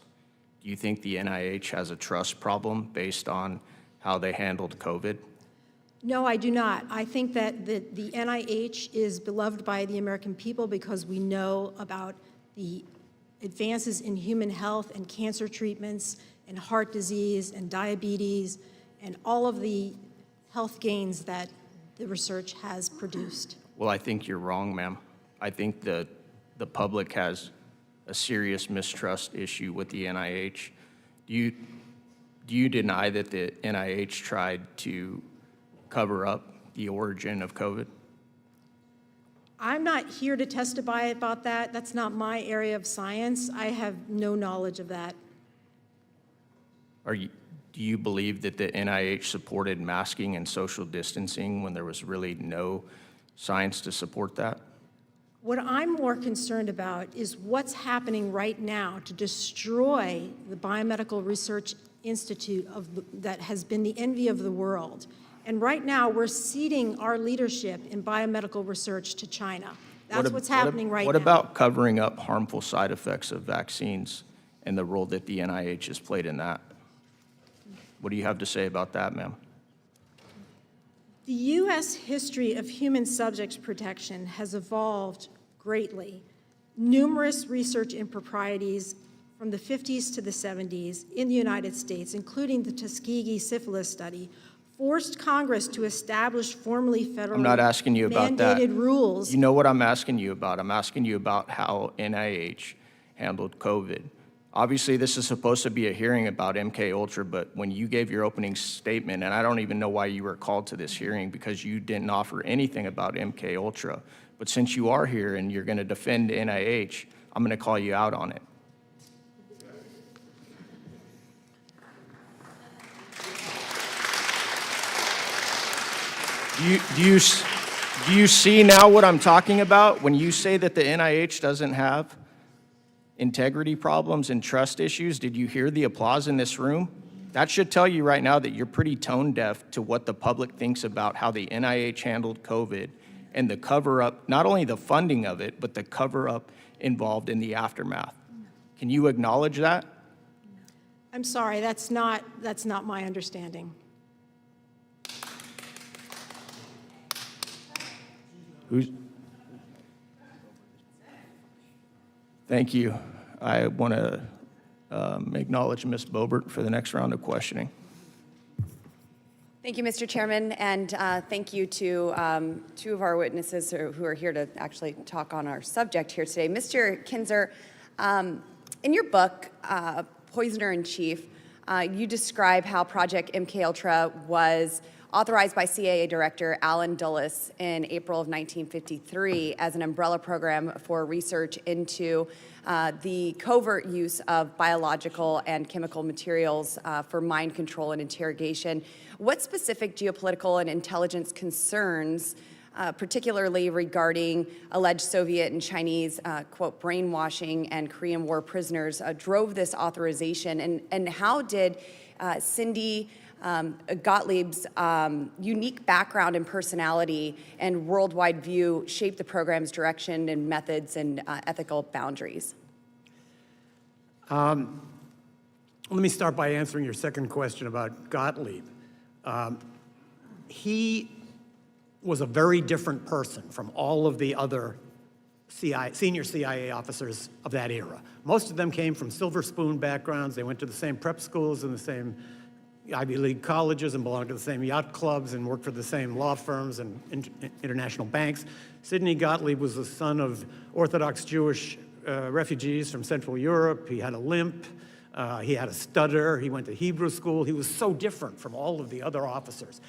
Do you think the NIH has a trust problem based on how they handled COVID? No, I do not. I think that the NIH is beloved by the American people because we know about the advances in human health and cancer treatments and heart disease and diabetes and all of the health gains that the research has produced. Well, I think you're wrong, ma'am. I think the public has a serious mistrust issue with the NIH. Do you deny that the NIH tried to cover up the origin of COVID? I'm not here to testify about that. That's not my area of science. I have no knowledge of that. Do you believe that the NIH supported masking and social distancing when there was really no science to support that? What I'm more concerned about is what's happening right now to destroy the Biomedical Research Institute that has been the envy of the world. And right now, we're ceding our leadership in biomedical research to China. That's what's happening right now. What about covering up harmful side effects of vaccines and the role that the NIH has played in that? What do you have to say about that, ma'am? The U.S. history of human subjects protection has evolved greatly. Numerous research improprieties from the 50s to the 70s in the United States, including the Tuskegee syphilis study, forced Congress to establish formally federally I'm not asking you about that. mandated rules. You know what I'm asking you about? I'm asking you about how NIH handled COVID. Obviously, this is supposed to be a hearing about MKUltra, but when you gave your opening statement, and I don't even know why you were called to this hearing because you didn't offer anything about MKUltra, but since you are here and you're going to defend NIH, I'm going to call you out on it. Do you see now what I'm talking about when you say that the NIH doesn't have integrity problems and trust issues? Did you hear the applause in this room? That should tell you right now that you're pretty tone deaf to what the public thinks about how the NIH handled COVID and the cover-up, not only the funding of it, but the cover-up involved in the aftermath. Can you acknowledge that? I'm sorry, that's not my understanding. Thank you. I want to acknowledge Ms. Boebert for the next round of questioning. Thank you, Mr. Chairman, and thank you to two of our witnesses who are here to actually talk on our subject here today. Mr. Kinzer, in your book, Poisoner in Chief, you describe how Project MKUltra was authorized by CIA Director Alan Dulles in April of 1953 as an umbrella program for research into the covert use of biological and chemical materials for mind control and interrogation. What specific geopolitical and intelligence concerns, particularly regarding alleged Soviet and Chinese, quote, brainwashing and Korean War prisoners, drove this authorization? And how did Cindy Gottlieb's unique background and personality and worldwide view shape the program's direction and methods and ethical boundaries? Let me start by answering your second question about Gottlieb. He was a very different person from all of the other senior CIA officers of that era. Most of them came from silver spoon backgrounds. They went to the same prep schools and the same Ivy League colleges and belonged to the same yacht clubs and worked for the same law firms and international banks. Sidney Gottlieb was the son of Orthodox Jewish refugees from Central Europe. He had a limp. He had a stutter. He went to Hebrew school. He was so different from all of the other officers.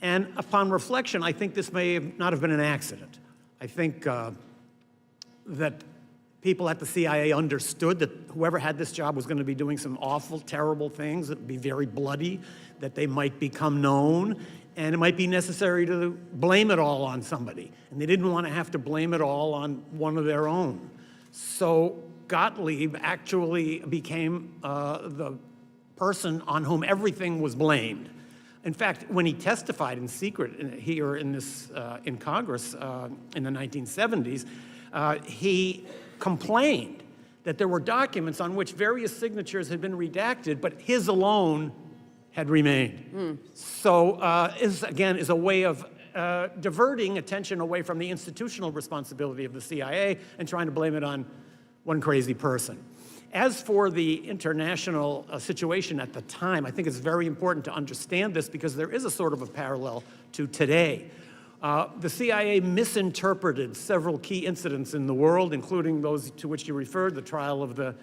And upon reflection, I think this may not have been an accident. I think that people at the CIA understood that whoever had this job was going to be doing some awful, terrible things that would be very bloody, that they might become known, and it might be necessary to blame it all on somebody. And they didn't want to have to blame it all on one of their own. So Gottlieb actually became the person on whom everything was blamed. In fact, when he testified in secret here in Congress in the 1970s, he complained that there were documents on which various signatures had been redacted, but his alone had remained. So again, is a way of diverting attention away from the institutional responsibility of the CIA and trying to blame it on one crazy person. As for the international situation at the time, I think it's very important to understand this because there is a sort of a parallel to today. The CIA misinterpreted several key incidents in the world, including those to which you referred, the trial of the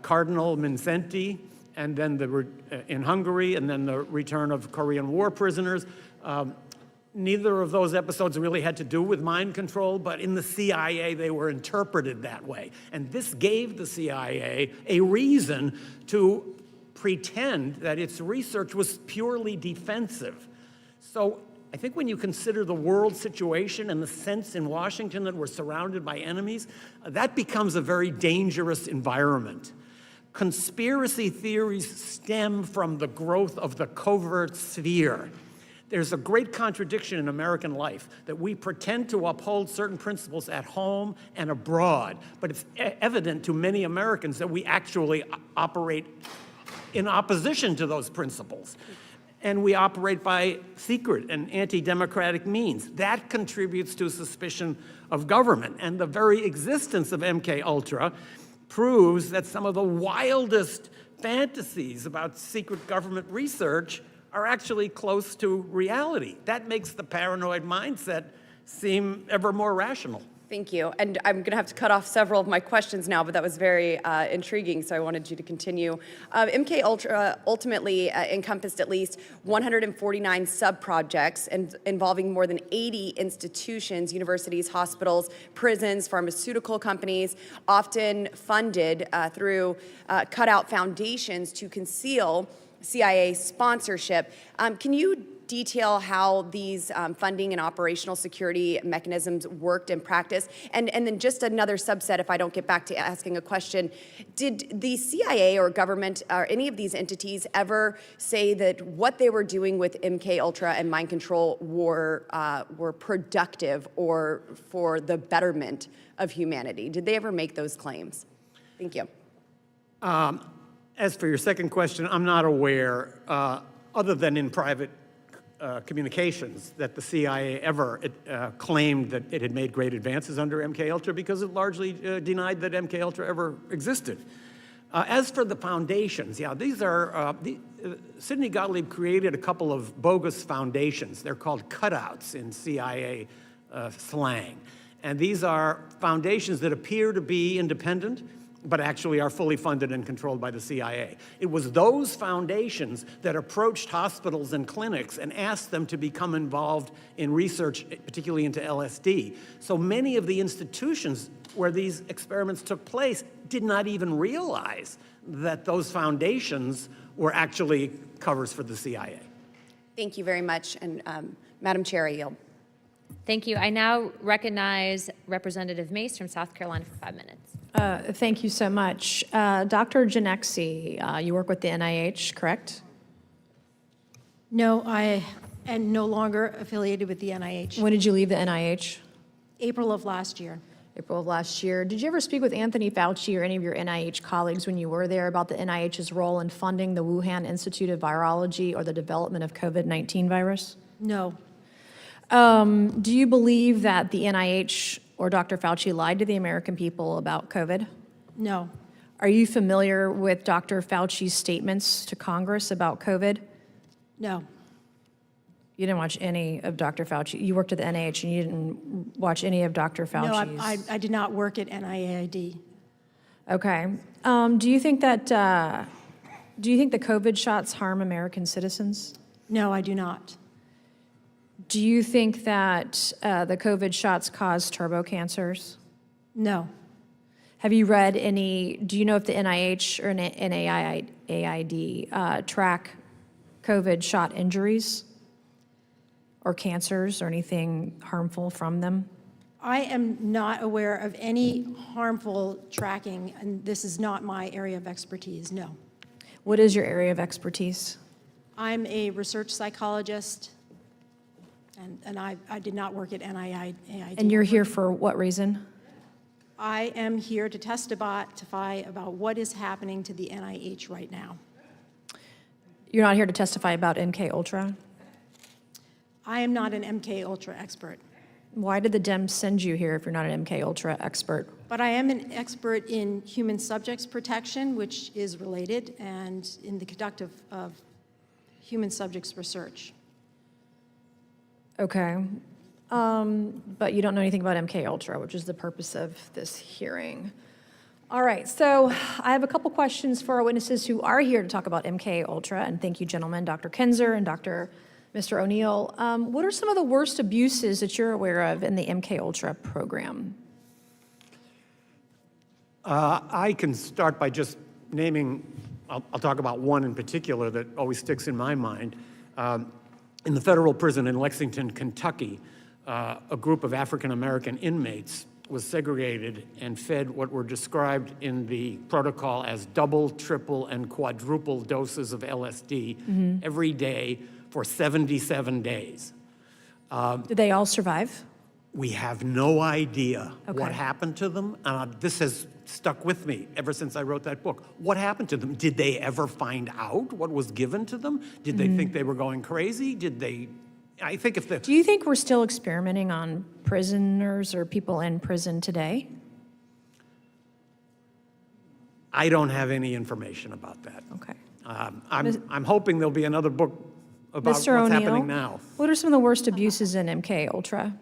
Cardinal Mindszenty, and then in Hungary, and then the return of Korean War prisoners. Neither of those episodes really had to do with mind control, but in the CIA, they were interpreted that way. And this gave the CIA a reason to pretend that its research was purely defensive. So I think when you consider the world situation and the sense in Washington that we're surrounded by enemies, that becomes a very dangerous environment. Conspiracy theories stem from the growth of the covert sphere. There's a great contradiction in American life that we pretend to uphold certain principles at home and abroad, but it's evident to many Americans that we actually operate in opposition to those principles. And we operate by secret and anti-democratic means. That contributes to suspicion of government. And the very existence of MKUltra proves that some of the wildest fantasies about secret government research are actually close to reality. That makes the paranoid mindset seem ever more rational. Thank you. And I'm going to have to cut off several of my questions now, but that was very intriguing, so I wanted you to continue. MKUltra ultimately encompassed at least 149 sub-projects involving more than 80 institutions, universities, hospitals, prisons, pharmaceutical companies, often funded through cutout foundations to conceal CIA sponsorship. Can you detail how these funding and operational security mechanisms worked in practice? And then just another subset, if I don't get back to asking a question, did the CIA or government or any of these entities ever say that what they were doing with MKUltra and mind control were productive or for the betterment of humanity? Did they ever make those claims? Thank you. As for your second question, I'm not aware, other than in private communications, that the CIA ever claimed that it had made great advances under MKUltra, because it largely denied that MKUltra ever existed. As for the foundations, yeah, these are, Sidney Gottlieb created a couple of bogus foundations. They're called cutouts in CIA slang. And these are foundations that appear to be independent, but actually are fully funded and controlled by the CIA. It was those foundations that approached hospitals and clinics and asked them to become involved in research, particularly into LSD. So many of the institutions where these experiments took place did not even realize that those foundations were actually covers for the CIA. Thank you very much. And Madam Chair, I yield. Thank you. I now recognize Representative Mace from South Carolina for 5 minutes. Thank you so much. Dr. Janexi, you work with the NIH, correct? No, I am no longer affiliated with the NIH. When did you leave the NIH? April of last year. April of last year. Did you ever speak with Anthony Fauci or any of your NIH colleagues when you were there about the NIH's role in funding the Wuhan Institute of Virology or the development of COVID-19 virus? No. Do you believe that the NIH or Dr. Fauci lied to the American people about COVID? No. Are you familiar with Dr. Fauci's statements to Congress about COVID? No. You didn't watch any of Dr. Fauci. You worked at the NIH and you didn't watch any of Dr. Fauci's. No, I did not work at NIAID. Okay. Do you think that, do you think the COVID shots harm American citizens? No, I do not. Do you think that the COVID shots cause turbo cancers? No. Have you read any, do you know if the NIH or NIAID track COVID shot injuries or cancers or anything harmful from them? I am not aware of any harmful tracking, and this is not my area of expertise, no. What is your area of expertise? I'm a research psychologist, and I did not work at NIAID. And you're here for what reason? I am here to testify about what is happening to the NIH right now. You're not here to testify about MKUltra? I am not an MKUltra expert, Why did the Dems send you here if you're not an MKUltra expert? but I am an expert in human subjects protection, which is related, and in the conduct of human subjects research. Okay. But you don't know anything about MKUltra, which is the purpose of this hearing. All right, so I have a couple questions for our witnesses who are here to talk about MKUltra, and thank you, gentlemen, Dr. Kinzer and Mr. O'Neill. What are some of the worst abuses that you're aware of in the MKUltra program? I can start by just naming, I'll talk about one in particular that always sticks in my mind. In the federal prison in Lexington, Kentucky, a group of African-American inmates was segregated and fed what were described in the protocol as double, triple, and quadruple doses of LSD every day for 77 days. Did they all survive? We have no idea Okay. what happened to them. This has stuck with me ever since I wrote that book. What happened to them? Did they ever find out what was given to them? Did they think they were going crazy? Did they? I think if the Do you think we're still experimenting on prisoners or people in prison today? I don't have any information about that. Okay. I'm hoping there'll be another book about what's Mr. O'Neill, happening now. what are some of the worst abuses in MKUltra?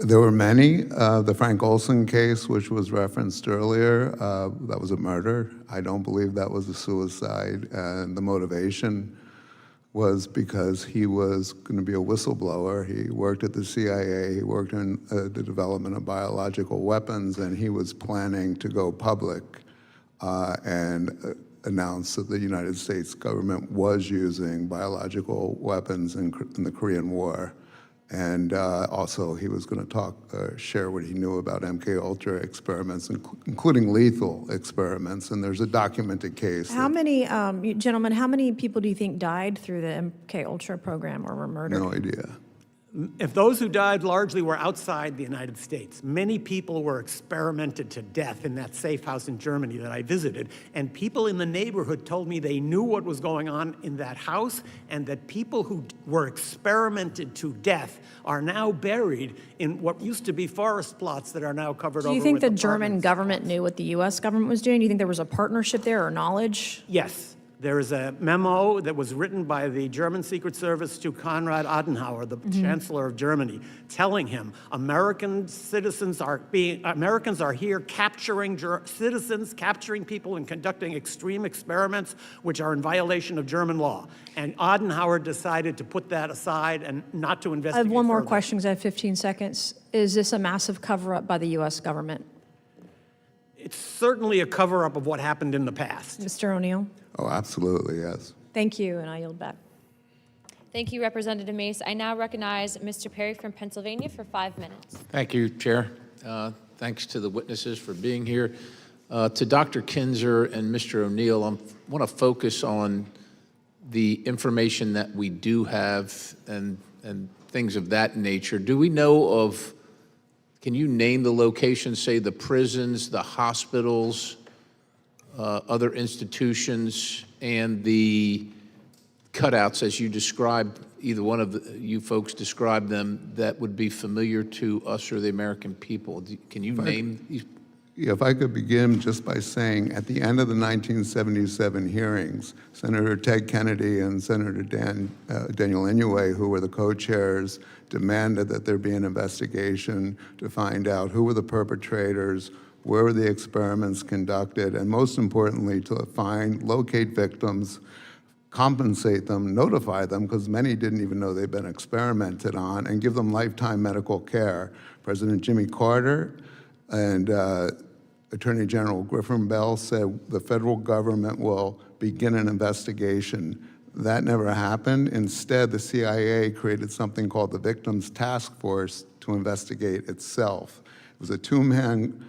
There were many. The Frank Olson case, which was referenced earlier, that was a murder. I don't believe that was a suicide. And the motivation was because he was going to be a whistleblower. He worked at the CIA, he worked in the development of biological weapons, and he was planning to go public and announce that the United States government was using biological weapons in the Korean War. And also, he was going to share what he knew about MKUltra experiments, including lethal experiments. And there's a documented case. How many, gentlemen, how many people do you think died through the MKUltra program or were murdered? No idea. If those who died largely were outside the United States, many people were experimented to death in that safe house in Germany that I visited, and people in the neighborhood told me they knew what was going on in that house, and that people who were experimented to death are now buried in what used to be forest plots that are now covered over Do with you think the apartments. German government knew what the U.S. government was doing? Do you think there was a partnership there or knowledge? Yes. There is a memo that was written by the German Secret Service to Konrad Adenauer, the Chancellor of Germany, telling him Americans are here capturing citizens, capturing people and conducting extreme experiments which are in violation of German law. And Adenauer decided to put that aside and not to I investigate have one more further. question because I have 15 seconds. Is this a massive cover-up by the U.S. government? It's certainly a cover-up of what happened in the past. Mr. O'Neill? Oh, absolutely, yes. Thank you, and I yield back. Thank you, Representative Mace. I now recognize Mr. Perry from Pennsylvania for 5 minutes. Thank you, Chair. Thanks to the witnesses for being here. To Dr. Kinzer and Mr. O'Neill, I want to focus on the information that we do have and things of that nature. Do we know of, can you name the locations, say the prisons, the hospitals, other institutions, and the cutouts as you described, either one of you folks described them, that would be familiar to us or the American people? Can you name these? If I could begin just by saying, at the end of the 1977 hearings, Senator Ted Kennedy and Senator Daniel Inouye, who were the co-chairs, demanded that there be an investigation to find out who were the perpetrators, where were the experiments conducted, and most importantly, to locate victims, compensate them, notify them, because many didn't even know they'd been experimented on, and give them lifetime medical care. President Jimmy Carter and Attorney General Griffin Bell said the federal government will begin an investigation. That never happened. Instead, the CIA created something called the Victims Task Force to investigate itself. It was a two-man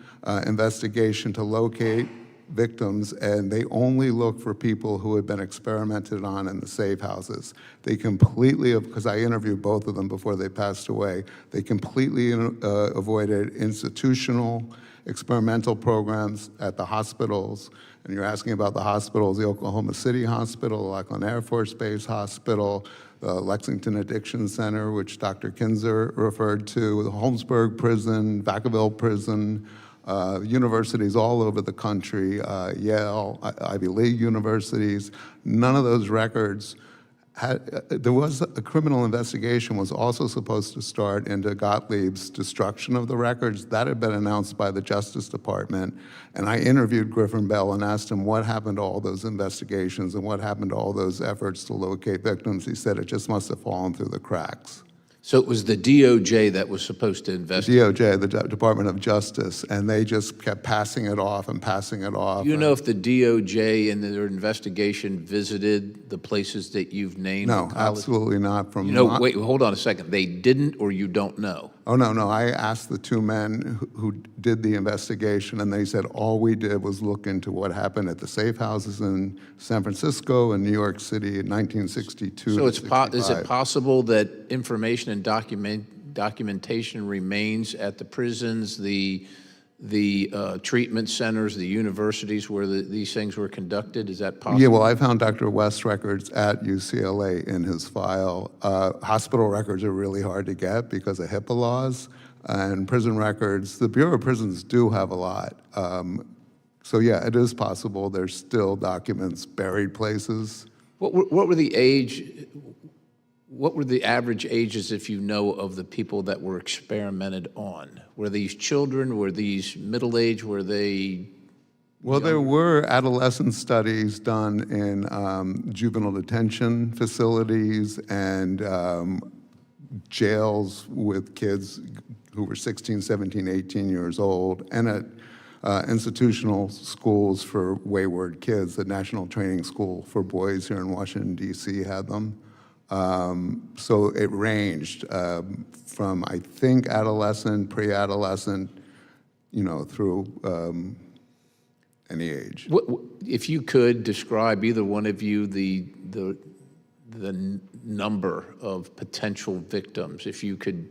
investigation to locate victims, and they only looked for people who had been experimented on in the safe houses. They completely, because I interviewed both of them before they passed away, they completely avoided institutional experimental programs at the hospitals. And you're asking about the hospitals, the Oklahoma City Hospital, the Lackland Air Force Base Hospital, the Lexington Addiction Center, which Dr. Kinzer referred to, the Holmesburg Prison, Vacaville Prison, universities all over the country, Yale, Ivy League universities. None of those records there was a criminal investigation was also supposed to start into Gottlieb's destruction of the records. That had been announced by the Justice Department. And I interviewed Griffin Bell and asked him what happened to all those investigations and what happened to all those efforts to locate victims. He said it just must have fallen through the cracks. So it was the DOJ that was supposed to investigate? DOJ, the Department of Justice, and they just kept passing it off and passing it off. Do you know if the DOJ in their investigation visited the places that you've named? No, absolutely not. From wait, hold on a second. They didn't, or you don't know? Oh, no. I asked the two men who did the investigation, and they said all we did was look into what happened at the safe houses in San Francisco and New York City in 1962. So is it possible that information and documentation remains at the prisons, the treatment centers, the universities where these things were conducted? Is that possible? Yeah, well, I found Dr. West's records at UCLA in his file. Hospital records are really hard to get because of HIPAA laws, and prison records, the Bureau of Prisons do have a lot. So yeah, it is possible there's still documents buried places. What were the average ages, if you know, of the people that were experimented on? Were these children? Were these middle-aged? Were they? Well, there were adolescent studies done in juvenile detention facilities and jails with kids who were 16, 17, 18 years old, and at institutional schools for wayward kids. The National Training School for Boys here in Washington, D.C. had them. So it ranged from, I think, adolescent, pre-adolescent, through any age. If you could describe, either one of you, the number of potential victims, if you could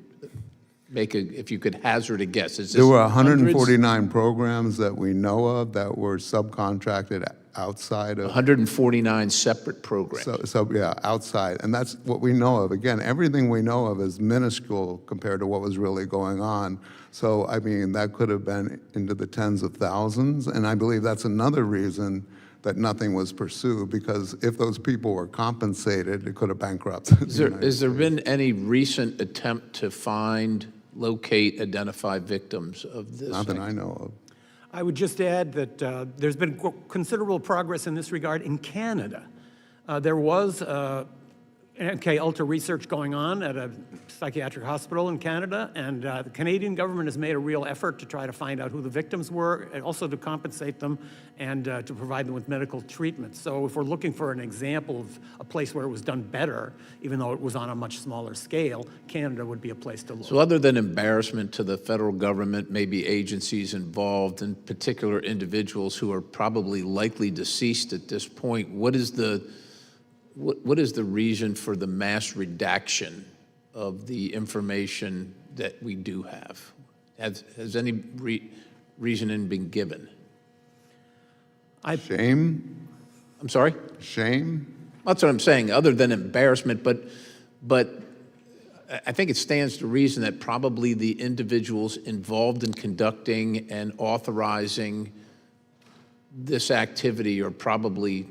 hazard a guess. Is this there were hundreds? 149 programs that we know of that were subcontracted outside of 149 separate programs. So yeah, outside, and that's what we know of. Again, everything we know of is minuscule compared to what was really going on. So I mean, that could have been into the tens of thousands, and I believe that's another reason that nothing was pursued, because if those people were compensated, it could have bankrupted. Has there been any recent attempt to find, locate, identify victims of this? Not that I know of. I would just add that there's been considerable progress in this regard in Canada. There was MKUltra research going on at a psychiatric hospital in Canada, and the Canadian government has made a real effort to try to find out who the victims were, and also to compensate them and to provide them with medical treatment. So if we're looking for an example of a place where it was done better, even though it was on a much smaller scale, Canada would be a place to look. So other than embarrassment to the federal government, maybe agencies involved, and particular individuals who are probably likely deceased at this point, what is the reason for the mass redaction of the information that we do have? Has any reasoning been given? Shame? I'm sorry? Shame? That's what I'm saying, other than embarrassment, but I think it stands to reason that probably the individuals involved in conducting and authorizing this activity are probably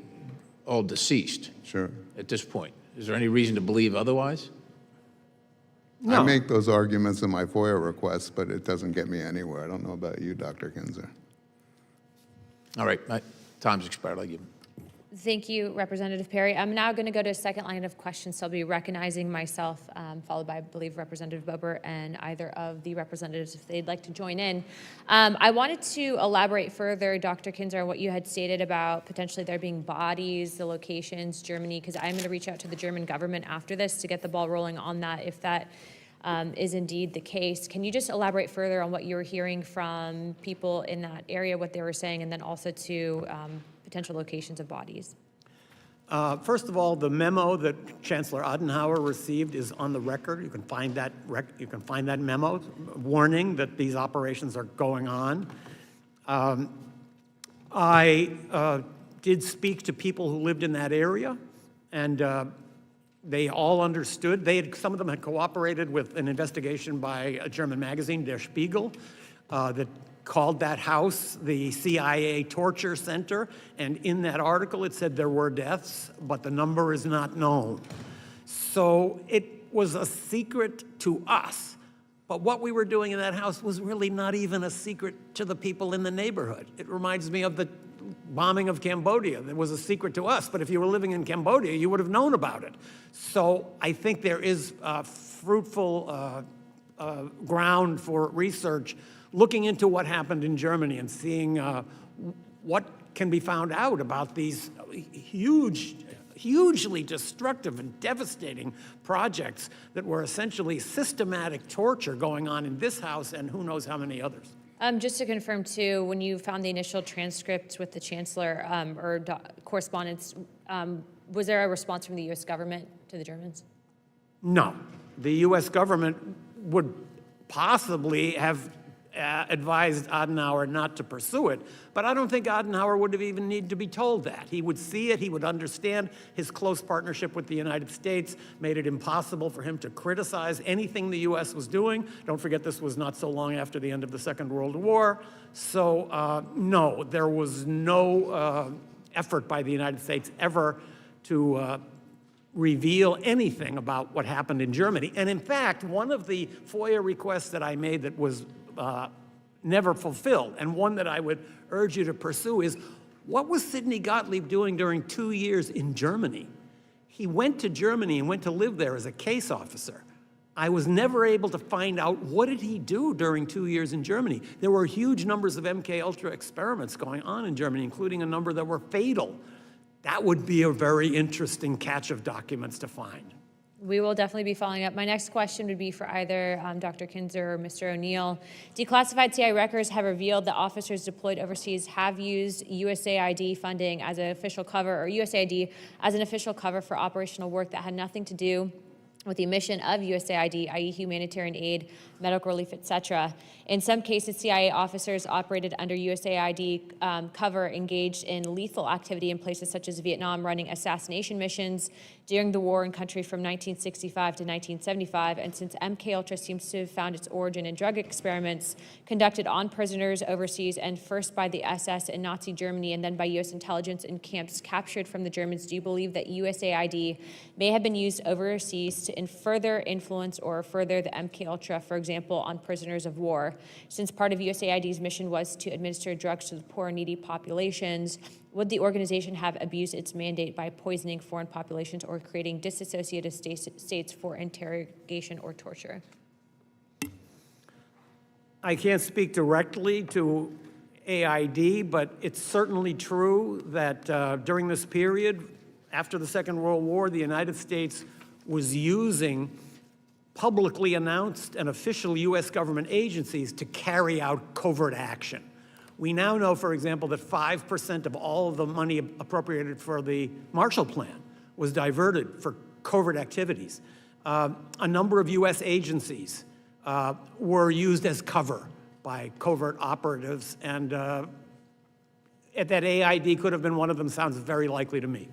all deceased Sure. at this point. Is there any reason to believe otherwise? I make those arguments in my FOIA requests, but it doesn't get me anywhere. I don't know about you, Dr. Kinzer. All right, my time's expired. I'll give him. Thank you, Representative Perry. I'm now going to go to a second line of questions. So I'll be recognizing myself, followed by, I believe, Representative Bober and either of the representatives if they'd like to join in. I wanted to elaborate further, Dr. Kinzer, on what you had stated about potentially there being bodies, the locations, Germany, because I'm going to reach out to the German government after this to get the ball rolling on that if that is indeed the case. Can you just elaborate further on what you were hearing from people in that area, what they were saying, and then also to potential locations of bodies? First of all, the memo that Chancellor Adenauer received is on the record. You can find that memo warning that these operations are going on. I did speak to people who lived in that area, and they all understood. Some of them had cooperated with an investigation by a German magazine, Der Spiegel, that called that house the CIA torture center. And in that article, it said there were deaths, but the number is not known. So it was a secret to us. But what we were doing in that house was really not even a secret to the people in the neighborhood. It reminds me of the bombing of Cambodia. That was a secret to us, but if you were living in Cambodia, you would have known about it. So I think there is fruitful ground for research looking into what happened in Germany and seeing what can be found out about these hugely destructive and devastating projects that were essentially systematic torture going on in this house and who knows how many others. Just to confirm, too, when you found the initial transcript with the Chancellor or correspondence, was there a response from the U.S. government to the Germans? No. The U.S. government would possibly have advised Adenauer not to pursue it, but I don't think Adenauer would have even needed to be told that. He would see it, he would understand his close partnership with the United States made it impossible for him to criticize anything the U.S. was doing. Don't forget this was not so long after the end of the Second World War. So no, there was no effort by the United States ever to reveal anything about what happened in Germany. And in fact, one of the FOIA requests that I made that was never fulfilled, and one that I would urge you to pursue, is what was Sidney Gottlieb doing during 2 years in Germany? He went to Germany and went to live there as a case officer. I was never able to find out what did he do during 2 years in Germany. There were huge numbers of MKUltra experiments going on in Germany, including a number that were fatal. That would be a very interesting catch of documents to find. We will definitely be following up. My next question would be for either Dr. Kinzer or Mr. O'Neill. Declassified CIA records have revealed that officers deployed overseas have used USAID funding as an official cover, or USAID as an official cover for operational work that had nothing to do with the mission of USAID, i.e. humanitarian aid, medical relief, etc. In some cases, CIA officers operated under USAID cover engaged in lethal activity in places such as Vietnam, running assassination missions during the war in country from 1965 to 1975. And since MKUltra seems to have found its origin in drug experiments conducted on prisoners overseas, and first by the SS in Nazi Germany and then by U.S. intelligence in camps captured from the Germans, do you believe that USAID may have been used overseas to further influence or further the MKUltra, for example, on prisoners of war? Since part of USAID's mission was to administer drugs to the poor and needy populations, would the organization have abused its mandate by poisoning foreign populations or creating disassociated states for interrogation or torture? I can't speak directly to AID, but it's certainly true that during this period, after the Second World War, the United States was using publicly announced and official U.S. government agencies to carry out covert action. We now know, for example, that 5% of all of the money appropriated for the Marshall Plan was diverted for covert activities. A number of U.S. agencies were used as cover by covert operatives, and that AID could have been one of them sounds very likely to me.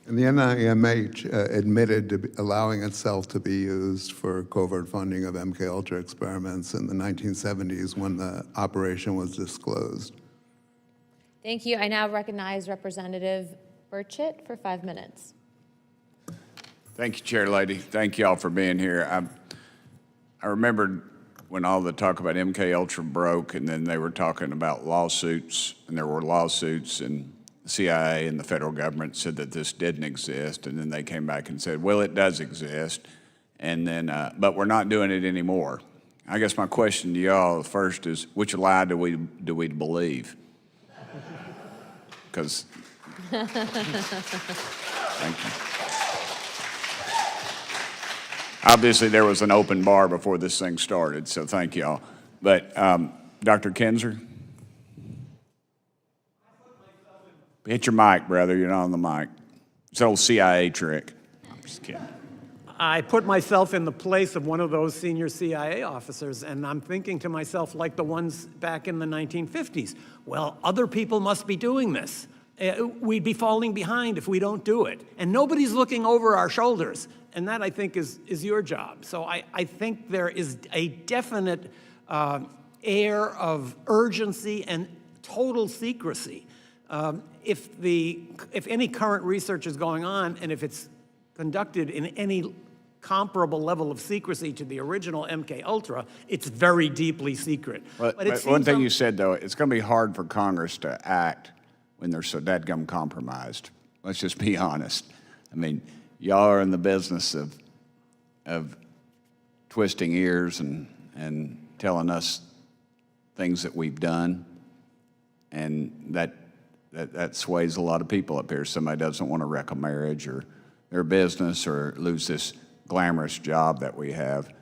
And the NIMH admitted to allowing itself to be used for covert funding of MKUltra experiments in the 1970s when the operation was disclosed. Thank you. I now recognize Representative Burchett for 5 minutes. Thank you, Chair Lady. Thank you all for being here. I remembered when all the talk about MKUltra broke, and then they were talking about lawsuits, and there were lawsuits, and the CIA and the federal government said that this didn't exist, and then they came back and said, well, it does exist, and then, but we're not doing it anymore. I guess my question to y'all first is, which lie do we believe? Because, thank you. Obviously, there was an open bar before this thing started, so thank y'all. But Dr. Kinzer? Hit your mic, brother. You're not on the mic. It's an old CIA trick. I'm just kidding. I put myself in the place of one of those senior CIA officers, and I'm thinking to myself, like the ones back in the 1950s, well, other people must be doing this. We'd be falling behind if we don't do it. And nobody's looking over our shoulders. And that, I think, is your job. So I think there is a definite air of urgency and total secrecy. If any current research is going on, and if it's conducted in any comparable level of secrecy to the original MKUltra, it's very deeply secret. But one thing you said, though, it's going to be hard for Congress to act when they're so dadgum compromised. Let's just be honest. I mean, y'all are in the business of twisting ears and telling us things that we've done, and that sways a lot of people up here. Somebody doesn't want to wreck a marriage or their business or lose this glamorous job that we have.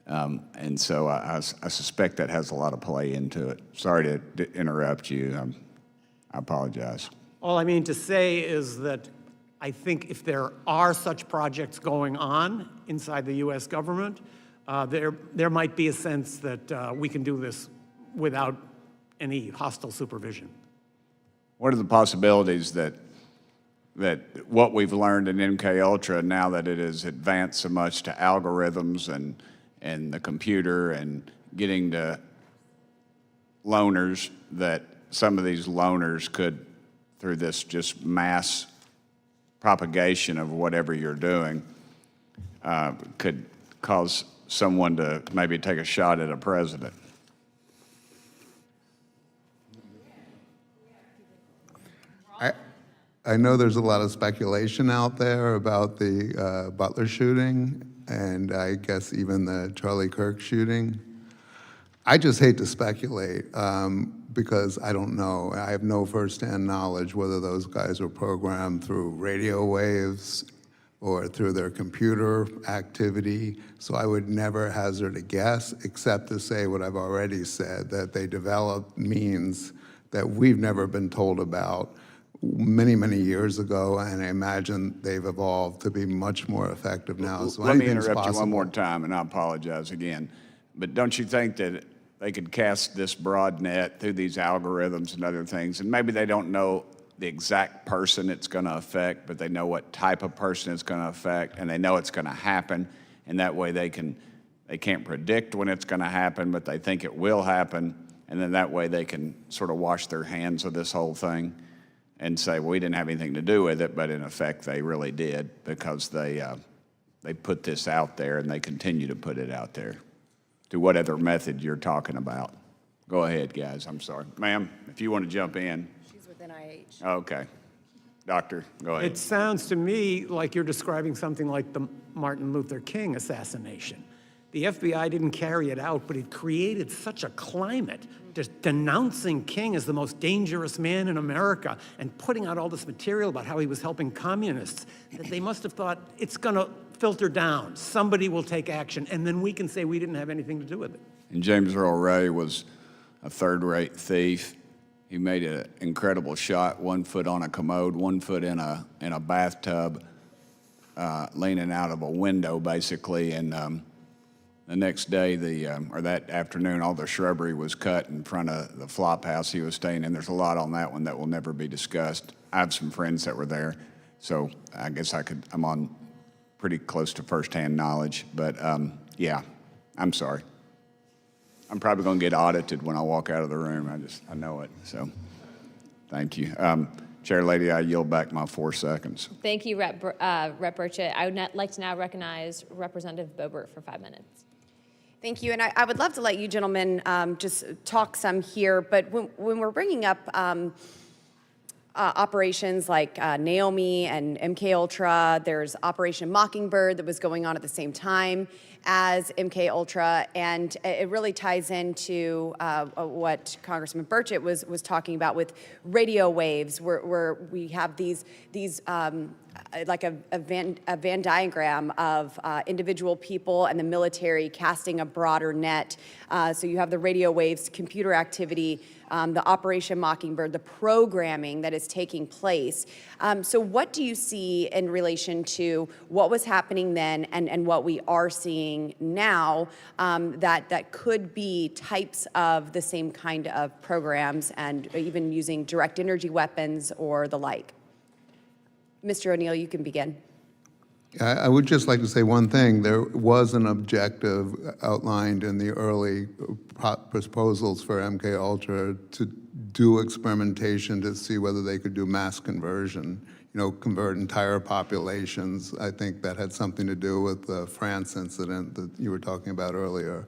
And so I suspect that has a lot of play into it. Sorry to interrupt you. I apologize. All I mean to say is that I think if there are such projects going on inside the U.S. government, there might be a sense that we can do this without any hostile supervision. What are the possibilities that what we've learned in MKUltra, now that it has advanced so much to algorithms and the computer and getting to loners, that some of these loners could, through this just mass propagation of whatever you're doing, could cause someone to maybe take a shot at a president? I know there's a lot of speculation out there about the Butler shooting, and I guess even the Charlie Kirk shooting. I just hate to speculate because I don't know. I have no firsthand knowledge whether those guys were programmed through radio waves or through their computer activity. So I would never hazard a guess, except to say what I've already said, that they developed means that we've never been told about many, many years ago, and I imagine they've evolved to be much more effective now. So let me anything's interrupt possible. you one more time, and I apologize again. But don't you think that they could cast this broad net through these algorithms and other things, and maybe they don't know the exact person it's going to affect, but they know what type of person it's going to affect, and they know it's going to happen, and that way they can't predict when it's going to happen, but they think it will happen, and then that way they can sort of wash their hands of this whole thing and say, well, we didn't have anything to do with it, but in effect they really did, because they put this out there and they continue to put it out there to whatever method you're talking about. Go ahead, guys. I'm sorry. Ma'am, if you want to jump in. She's with NIH. Okay. Doctor, go ahead. It sounds to me like you're describing something like the Martin Luther King assassination. The FBI didn't carry it out, but it created such a climate just denouncing King as the most dangerous man in America and putting out all this material about how he was helping communists, that they must have thought, it's going to filter down. Somebody will take action, and then we can say we didn't have anything to do with it. And James Earl Ray was a third-rate thief. He made an incredible shot, 1 foot on a commode, 1 foot in a bathtub, leaning out of a window, basically, and the next day, or that afternoon, all the shrubbery was cut in front of the flop house he was staying in. There's a lot on that one that will never be discussed. I have some friends that were there. So I guess I'm on pretty close to firsthand knowledge, but yeah, I'm sorry. I'm probably going to get audited when I walk out of the room. I know it. So thank you. Chair Lady, I yield back my 4 seconds. Thank you, Rep. Burchett. I would like to now recognize Representative Boebert for 5 minutes. Thank you, and I would love to let you gentlemen just talk some here, but when we're bringing up operations like Naomi and MKUltra, there's Operation Mockingbird that was going on at the same time as MKUltra, and it really ties into what Congressman Burchett was talking about with radio waves, where we have these like a Venn diagram of individual people and the military casting a broader net. So you have the radio waves, computer activity, the Operation Mockingbird, the programming that is taking place. So what do you see in relation to what was happening then and what we are seeing now that could be types of the same kind of programs and even using direct energy weapons or the like? Mr. O'Neill, you can begin. I would just like to say one thing. There was an objective outlined in the early proposals for MKUltra to do experimentation to see whether they could do mass conversion, convert entire populations. I think that had something to do with the France incident that you were talking about earlier.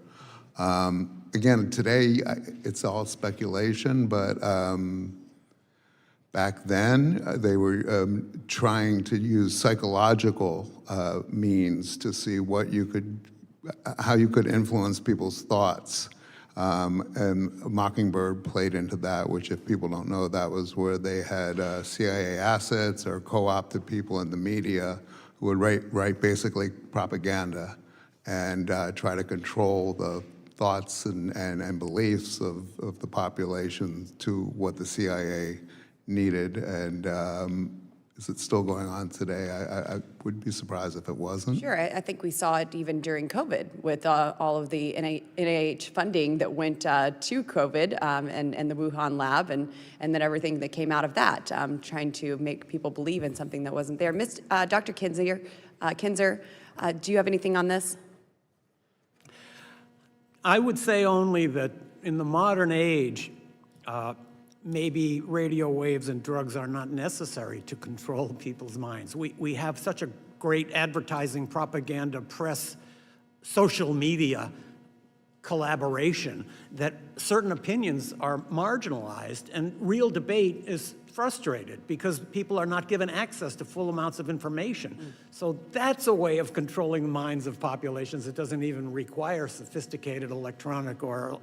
Again, today, it's all speculation, but back then, they were trying to use psychological means to see how you could influence people's thoughts. And Mockingbird played into that, which if people don't know, that was where they had CIA assets or co-opted people in the media who would write basically propaganda and try to control the thoughts and beliefs of the population to what the CIA needed, and is it still going on today? I would be surprised if it wasn't. Sure, I think we saw it even during COVID with all of the NIH funding that went to COVID and the Wuhan lab and then everything that came out of that, trying to make people believe in something that wasn't there. Dr. Kinzer, do you have anything on this? I would say only that in the modern age, maybe radio waves and drugs are not necessary to control people's minds. We have such a great advertising, propaganda, press, social media collaboration that certain opinions are marginalized, and real debate is frustrated because people are not given access to full amounts of information. So that's a way of controlling the minds of populations that doesn't even require sophisticated electronic or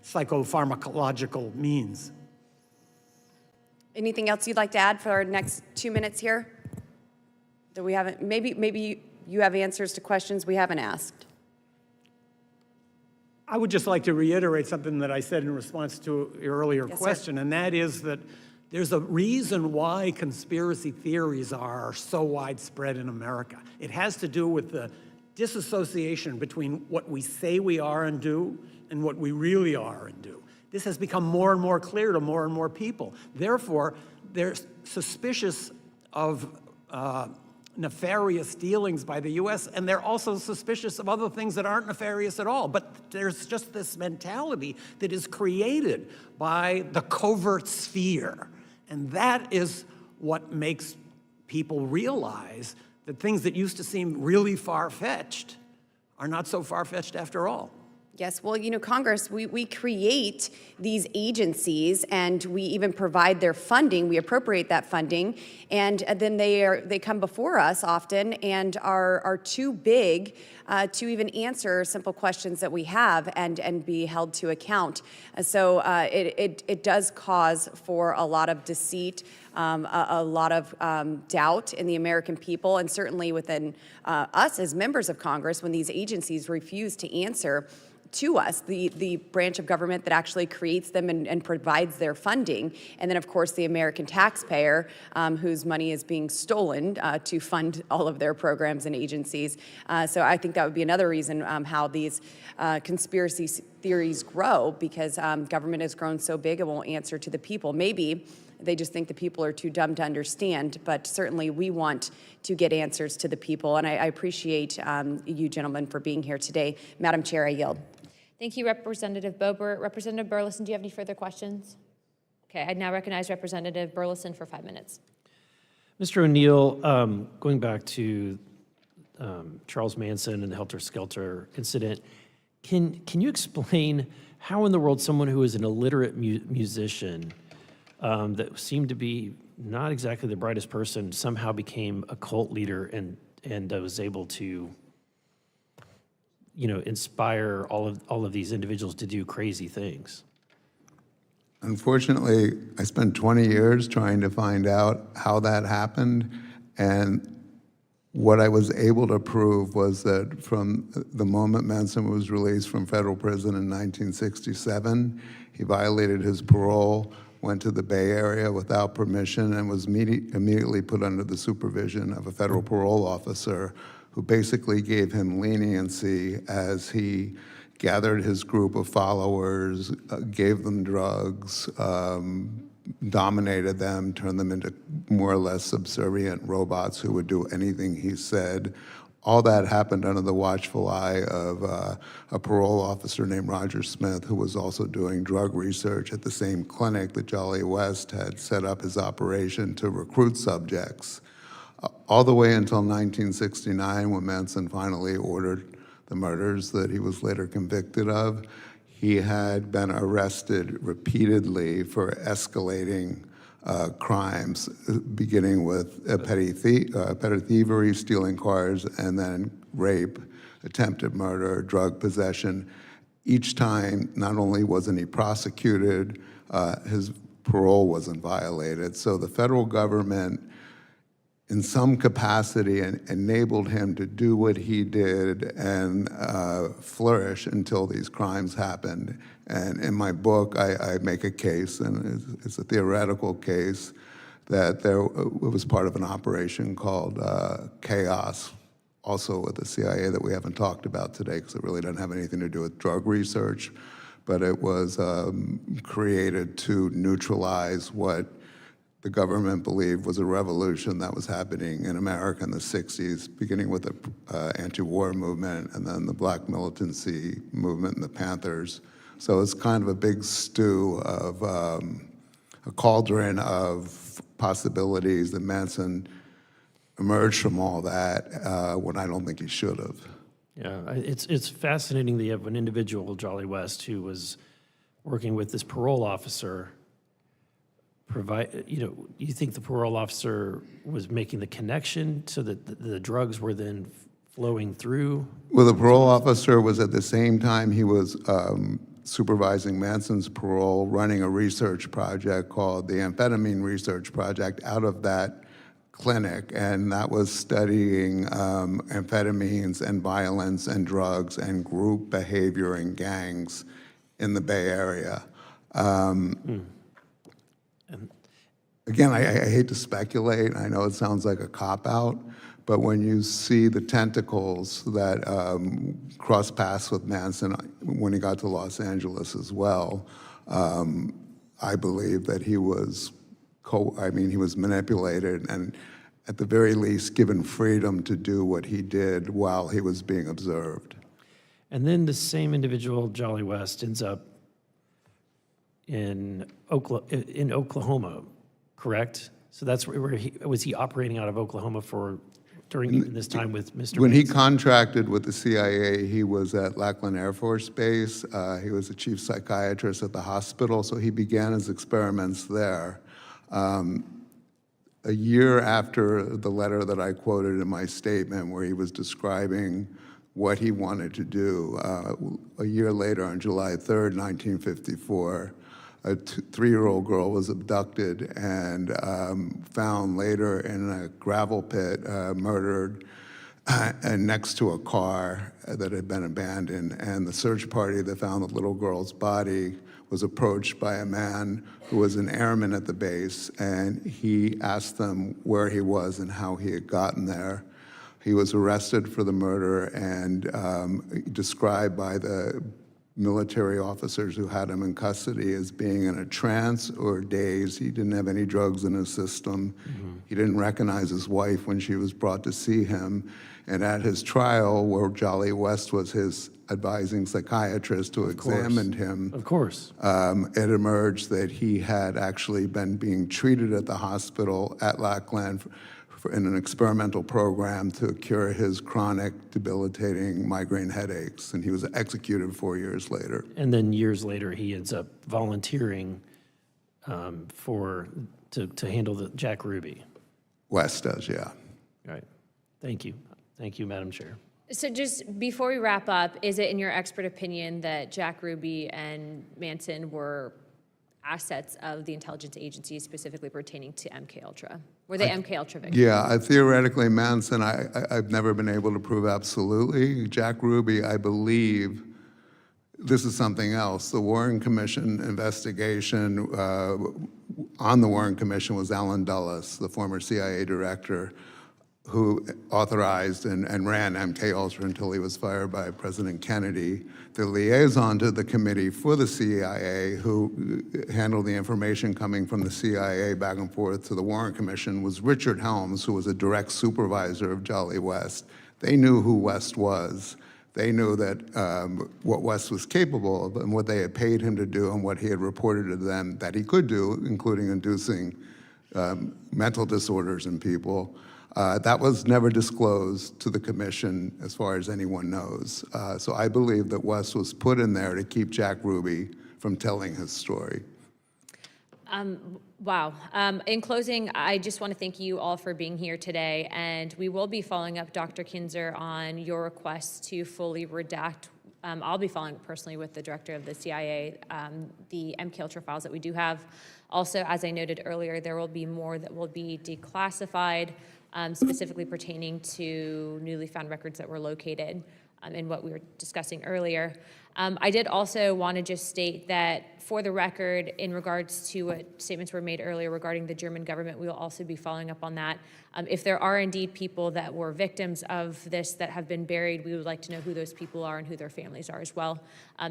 psychopharmacological means. Anything else you'd like to add for our next 2 minutes here? That we haven't, maybe you have answers to questions we haven't asked. I would just like to reiterate something that I said in response to your earlier Yes, question, sir. and that is that there's a reason why conspiracy theories are so widespread in America. It has to do with the disassociation between what we say we are and do and what we really are and do. This has become more and more clear to more and more people. Therefore, they're suspicious of nefarious dealings by the U.S., and they're also suspicious of other things that aren't nefarious at all. But there's just this mentality that is created by the covert sphere, and that is what makes people realize that things that used to seem really far-fetched are not so far-fetched after all. Yes, well, Congress, we create these agencies and we even provide their funding, we appropriate that funding, and then they come before us often and are too big to even answer simple questions that we have and be held to account. So it does cause for a lot of deceit, a lot of doubt in the American people, and certainly within us as members of Congress when these agencies refuse to answer to us, the branch of government that actually creates them and provides their funding. And then, of course, the American taxpayer whose money is being stolen to fund all of their programs and agencies. So I think that would be another reason how these conspiracy theories grow because government has grown so big it won't answer to the people. Maybe they just think the people are too dumb to understand, but certainly we want to get answers to the people, and I appreciate you gentlemen for being here today. Madam Chair, I yield. Thank you, Representative Boebert. Representative Burleson, do you have any further questions? Okay, I now recognize Representative Burleson for 5 minutes. Mr. O'Neill, going back to Charles Manson and the Helter Skelter incident, can you explain how in the world someone who is an illiterate musician that seemed to be not exactly the brightest person somehow became a cult leader and was able to, inspire all of these individuals to do crazy things? Unfortunately, I spent 20 years trying to find out how that happened, and what I was able to prove was that from the moment Manson was released from federal prison in 1967, he violated his parole, went to the Bay Area without permission, and was immediately put under the supervision of a federal parole officer who basically gave him leniency as he gathered his group of followers, gave them drugs, dominated them, turned them into more or less subservient robots who would do anything he said. All that happened under the watchful eye of a parole officer named Roger Smith, who was also doing drug research at the same clinic that Jolly West had set up his operation to recruit subjects. All the way until 1969, when Manson finally ordered the murders that he was later convicted of, he had been arrested repeatedly for escalating crimes, beginning with petty thievery, stealing cars, and then rape, attempted murder, drug possession. Each time, not only wasn't he prosecuted, his parole wasn't violated. So the federal government, in some capacity, enabled him to do what he did and flourish until these crimes happened. And in my book, I make a case, and it's a theoretical case, that it was part of an operation called Chaos, also with the CIA, that we haven't talked about today because it really doesn't have anything to do with drug research, but it was created to neutralize what the government believed was a revolution that was happening in America in the 60s, beginning with the anti-war movement and then the black militancy movement and the Panthers. So it's kind of a big stew of a cauldron of possibilities that Manson emerged from all that when I don't think he should have. Yeah, it's fascinating that you have an individual, Jolly West, who was working with this parole officer. You think the parole officer was making the connection so that the drugs were then flowing through? Well, the parole officer was at the same time he was supervising Manson's parole, running a research project called the Amphetamine Research Project out of that clinic, and that was studying amphetamines and violence and drugs and group behavior and gangs in the Bay Area. Again, I hate to speculate. I know it sounds like a cop-out, but when you see the tentacles that cross paths with Manson when he got to Los Angeles as well, I believe that he was he was manipulated and at the very least given freedom to do what he did while he was being observed. And then the same individual, Jolly West, ends up in Oklahoma, correct? So that's where he operating out of Oklahoma during even this time with Mr. When he Manson? contracted with the CIA, he was at Lackland Air Force Base. He was the chief psychiatrist at the hospital, so he began his experiments there. A year after the letter that I quoted in my statement where he was describing what he wanted to do, a year later on July 3rd, 1954, a 3-year-old girl was abducted and found later in a gravel pit, murdered, and next to a car that had been abandoned. And the search party that found the little girl's body was approached by a man who was an airman at the base, and he asked them where he was and how he had gotten there. He was arrested for the murder and described by the military officers who had him in custody as being in a trance or daze. He didn't have any drugs in his system. He didn't recognize his wife when she was brought to see him. And at his trial, where Jolly West was his advising psychiatrist who examined him, Of course. it emerged that he had actually been being treated at the hospital at Lackland in an experimental program to cure his chronic, debilitating migraine headaches, and he was executed 4 years later. And then years later, he ends up volunteering to handle the Jack Ruby. West does, yeah. Right. Thank you. Thank you, Madam Chair. So just before we wrap up, is it in your expert opinion that Jack Ruby and Manson were assets of the intelligence agencies specifically pertaining to MKUltra? Were they MKUltra victims? Yeah, theoretically, Manson, I've never been able to prove absolutely. Jack Ruby, I believe, this is something else. The Warren Commission investigation, on the Warren Commission was Alan Dulles, the former CIA director, who authorized and ran MKUltra until he was fired by President Kennedy. The liaison to the committee for the CIA, who handled the information coming from the CIA back and forth to the Warren Commission, was Richard Helms, who was a direct supervisor of Jolly West. They knew who West was. They knew that what West was capable of and what they had paid him to do and what he had reported to them that he could do, including inducing mental disorders in people. That was never disclosed to the commission as far as anyone knows. So I believe that West was put in there to keep Jack Ruby from telling his story. Wow. In closing, I just want to thank you all for being here today, and we will be following up, Dr. Kinzer, on your request to fully redact. I'll be following up personally with the director of the CIA, the MKUltra files that we do have. Also, as I noted earlier, there will be more that will be declassified, specifically pertaining to newly found records that were located in what we were discussing earlier. I did also want to just state that, for the record, in regards to what statements were made earlier regarding the German government, we will also be following up on that. If there are indeed people that were victims of this that have been buried, we would like to know who those people are and who their families are as well,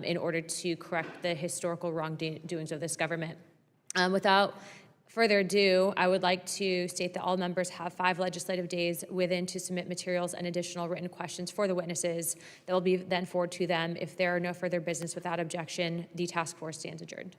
in order to correct the historical wrongdoings of this government. Without further ado, I would like to state that all members have 5 legislative days within to submit materials and additional written questions for the witnesses that will be then forwarded to them. If there are no further business without objection, the task force stands adjourned.